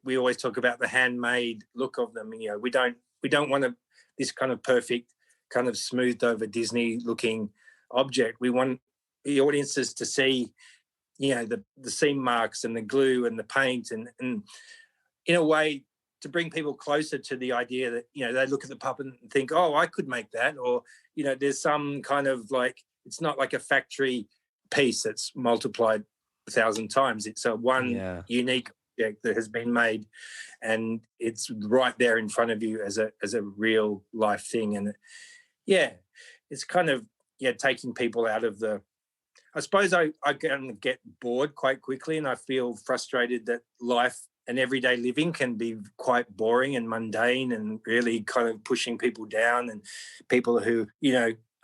we always talk about the handmade look of them. We don't want this kind of perfect, kind of smoothed over Disney looking object. We want the audiences to see, the seam marks and the glue and the paint, and in a way to bring people closer to the idea that, they look at the puppet and think, oh, I could make that. Or, there's some kind of like, it's not like a factory piece that's multiplied 1,000 times. It's a unique object that has been made, and it's right there in front of you as a real life thing. And it's kind of, taking people out of the, I suppose I can get bored quite quickly, and I feel frustrated that life and everyday living can be quite boring and mundane and really kind of pushing people down, and people who,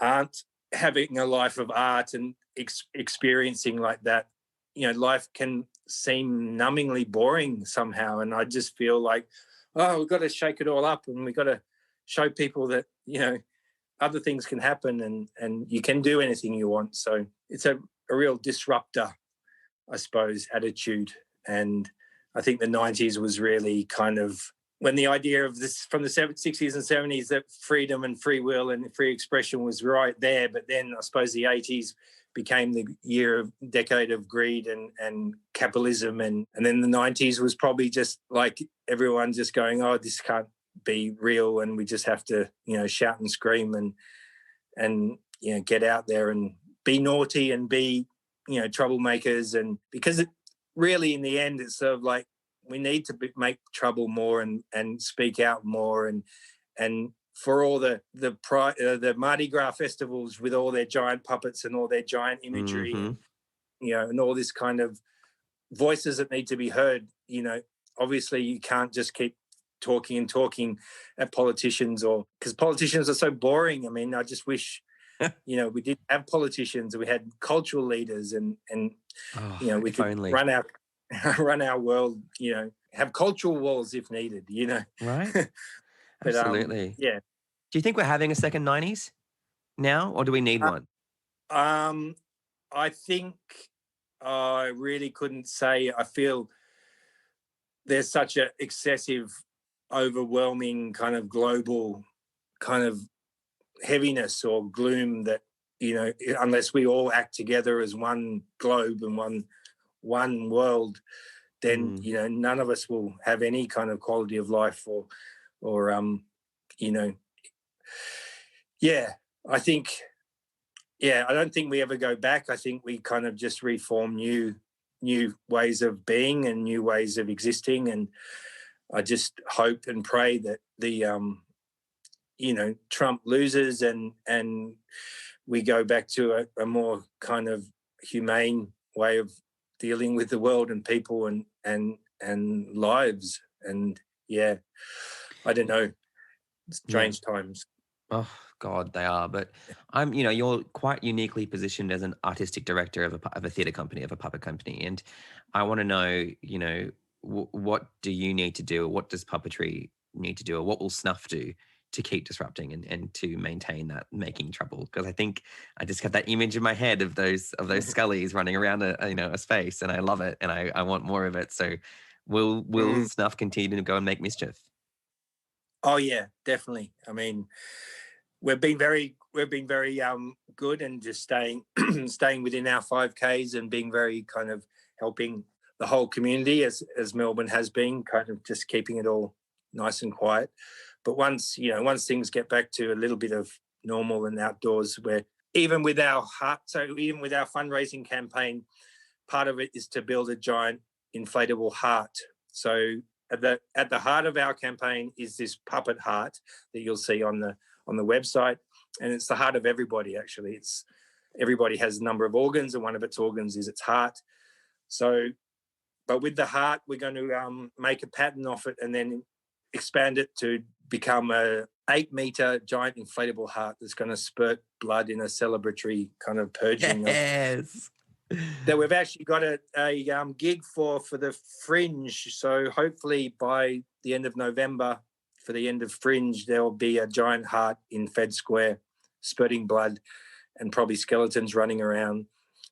aren't having a life of art and experiencing like that, life can seem numbingly boring somehow. And I just feel like, oh, we've got to shake it all up, and we've got to show people that, other things can happen, and you can do anything you want. So it's a real disruptor, I suppose, attitude. And I think the 90s was really kind of when the idea of this from the 60s and 70s, that freedom and free will and free expression was right there. But then I suppose the 80s became the decade of greed and capitalism. And then the 90s was probably just like everyone just going, oh, this can't be real, and we just have to, shout and scream and get out there and be naughty and be, troublemakers. And because it really, in the end, it's sort of like we need to make trouble more and speak out more, and for all the Mardi Gras festivals with all their giant puppets and all their giant imagery, and all this kind of voices that need to be heard. Obviously you can't just keep talking at politicians, or because politicians are so boring. I mean, I just wish we didn't have politicians. We had cultural leaders, and we could only run our world. Have cultural walls if needed. Right. But, Absolutely. yeah. Do you think we're having a second 90s now, or do we need one? I think I really couldn't say. I feel there's such an excessive, overwhelming kind of global kind of heaviness or gloom that, unless we all act together as one globe and one world, then, none of us will have any kind of quality of life or I think, I don't think we ever go back. I think we kind of just reform new ways of being and new ways of existing. And I just hope and pray that the, Trump loses and we go back to a more kind of humane way of dealing with the world and people and lives. And Yeah, I don't know. Strange times. Oh God, they are. But you're quite uniquely positioned as an artistic director of a theatre company, of a puppet company, and I want to know, what do you need to do, or what does puppetry need to do, or what will Snuff do to keep disrupting and to maintain that making trouble? Because I think I just got that image in my head of those scullies running around a space, and I love it, and I want more of it. So, will Snuff continue to go and make mischief? Oh yeah, definitely. I mean, we've been very good and just staying within our 5Ks and being very kind of helping the whole community as Melbourne has been, kind of just keeping it all nice and quiet. But once things get back to a little bit of normal and outdoors, where even with our fundraising campaign, part of it is to build a giant inflatable heart. So at the heart of our campaign is this puppet heart that you'll see on the website, and it's the heart of everybody. Actually, everybody has a number of organs, and one of its organs is its heart. So, but with the heart, we're going to make a pattern off it and then expand it to become a 8-meter giant inflatable heart that's going to spurt blood in a celebratory kind of purging. Yes. That we've actually got a gig for the Fringe. So hopefully by the end of November, for the end of Fringe, there will be a giant heart in Fed Square spurting blood, and probably skeletons running around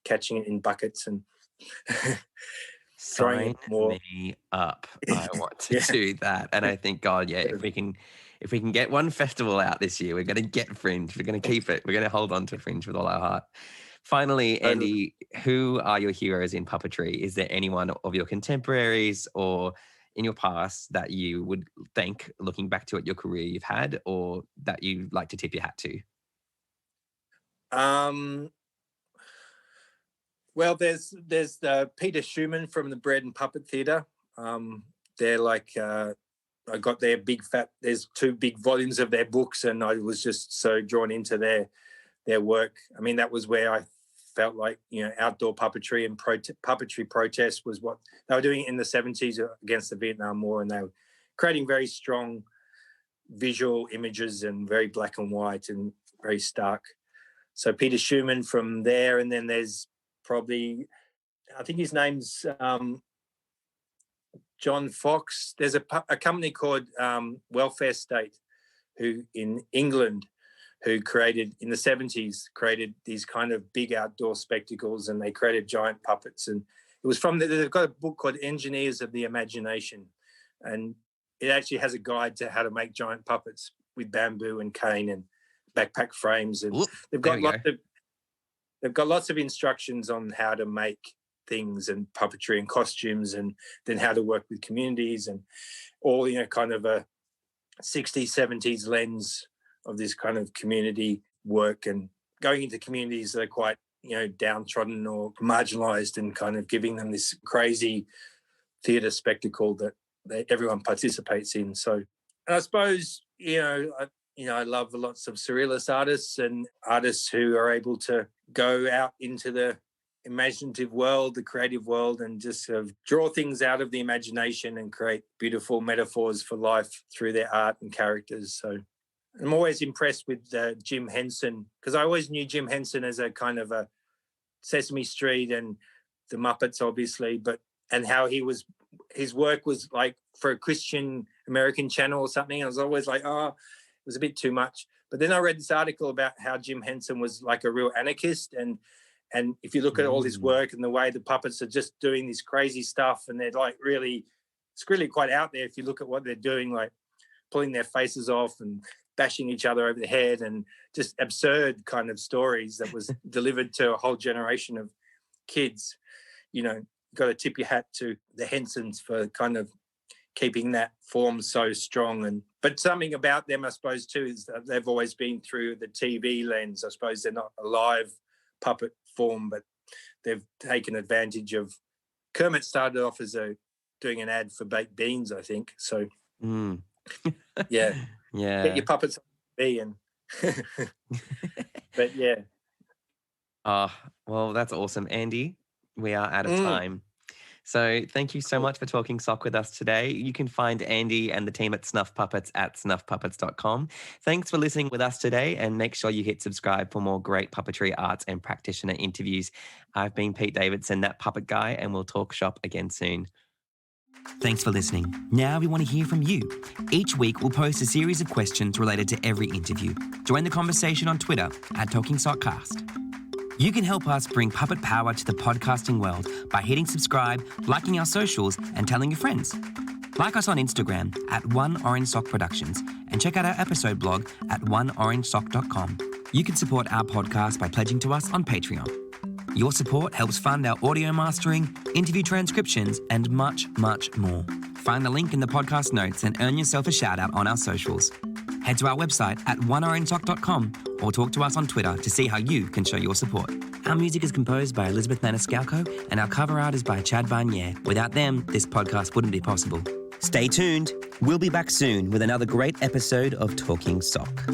catching it in buckets and Sign me up. I want to do that. And I think, God, if we can get one festival out this year, we're going to get Fringe. We're going to keep it. We're going to hold on to Fringe with all our heart. Finally, Andy, who are your heroes in puppetry? Is there anyone of your contemporaries or in your past that you would thank, looking back to your career you've had, or that you'd like to tip your hat to? Well, there's Peter Schumann from the Bread and Puppet Theatre. They're like, I got there's 2 big volumes of their books, and I was just so drawn into their work. I mean, that was where I felt like, outdoor puppetry and puppetry protest was what they were doing in the 70s against the Vietnam War, and they were creating very strong visual images and very black and white and very stark. So Peter Schumann from there, and then there's probably, I think his name's John Fox. There's a company called Welfare State, who in England, who created in the 70s, created these kind of big outdoor spectacles, and they created giant puppets. And it was they've got a book called Engineers of the Imagination, and it actually has a guide to how to make giant puppets with bamboo and cane and backpack frames. And they've got lots of instructions on how to make things and puppetry and costumes, and then how to work with communities, and all, kind of a 60s, 70s lens of this kind of community work, and going into communities that are quite, downtrodden or marginalised, and kind of giving them this crazy theatre spectacle that everyone participates in. So, and I suppose, I love lots of surrealist artists and artists who are able to go out into the imaginative world, the creative world, and just sort of draw things out of the imagination and create beautiful metaphors for life through their art and characters. So I'm always impressed with Jim Henson, because I always knew Jim Henson as a kind of a Sesame Street and the Muppets, obviously, and how his work was like for a Christian American channel or something. I was always like, it was a bit too much. But then I read this article about how Jim Henson was like a real anarchist, and if you look at all his work and the way the puppets are just doing this crazy stuff, and they're like it's really quite out there if you look at what they're doing, like pulling their faces off and bashing each other over the head, and just absurd kind of stories that was delivered to a whole generation of kids. Got to tip your hat to the Hensons for kind of keeping that form so strong. But something about them, I suppose, too, is that they've always been through the TV lens. I suppose they're not a live puppet form, but they've taken advantage of. Kermit started off as doing an ad for baked beans, I think. So, yeah, get your puppets on TV and. But yeah. Well, that's awesome, Andy. We are out of time. So thank you so much for talking sock with us today. You can find Andy and the team at Snuff Puppets at snuffpuppets.com. Thanks for listening with us today, and make sure you hit subscribe for more great puppetry, arts and practitioner interviews. I've been Pete Davidson, that puppet guy, and we'll talk shop again soon. Thanks for listening. Now we want to hear from you. Each week we'll post a series of questions related to every interview. Join the conversation on Twitter at TalkingSockcast. You can help us bring puppet power to the podcasting world by hitting subscribe, liking our socials, and telling your friends. Like us on Instagram at One Orange Sock Productions, and check out our episode blog at oneorangesock.com. You can support our podcast by pledging to us on Patreon. Your support helps fund our audio mastering, interview transcriptions, and much, much more. Find the link in the podcast notes and earn yourself a shout out on our socials. Head to our website at oneorangesock.com or talk to us on Twitter to see how you can show your support. Our music is composed by Elizabeth Maniscalco and our cover art is by Chad Barnier. Without them, this podcast wouldn't be possible. Stay tuned. We'll be back soon with another great episode of Talking Sock.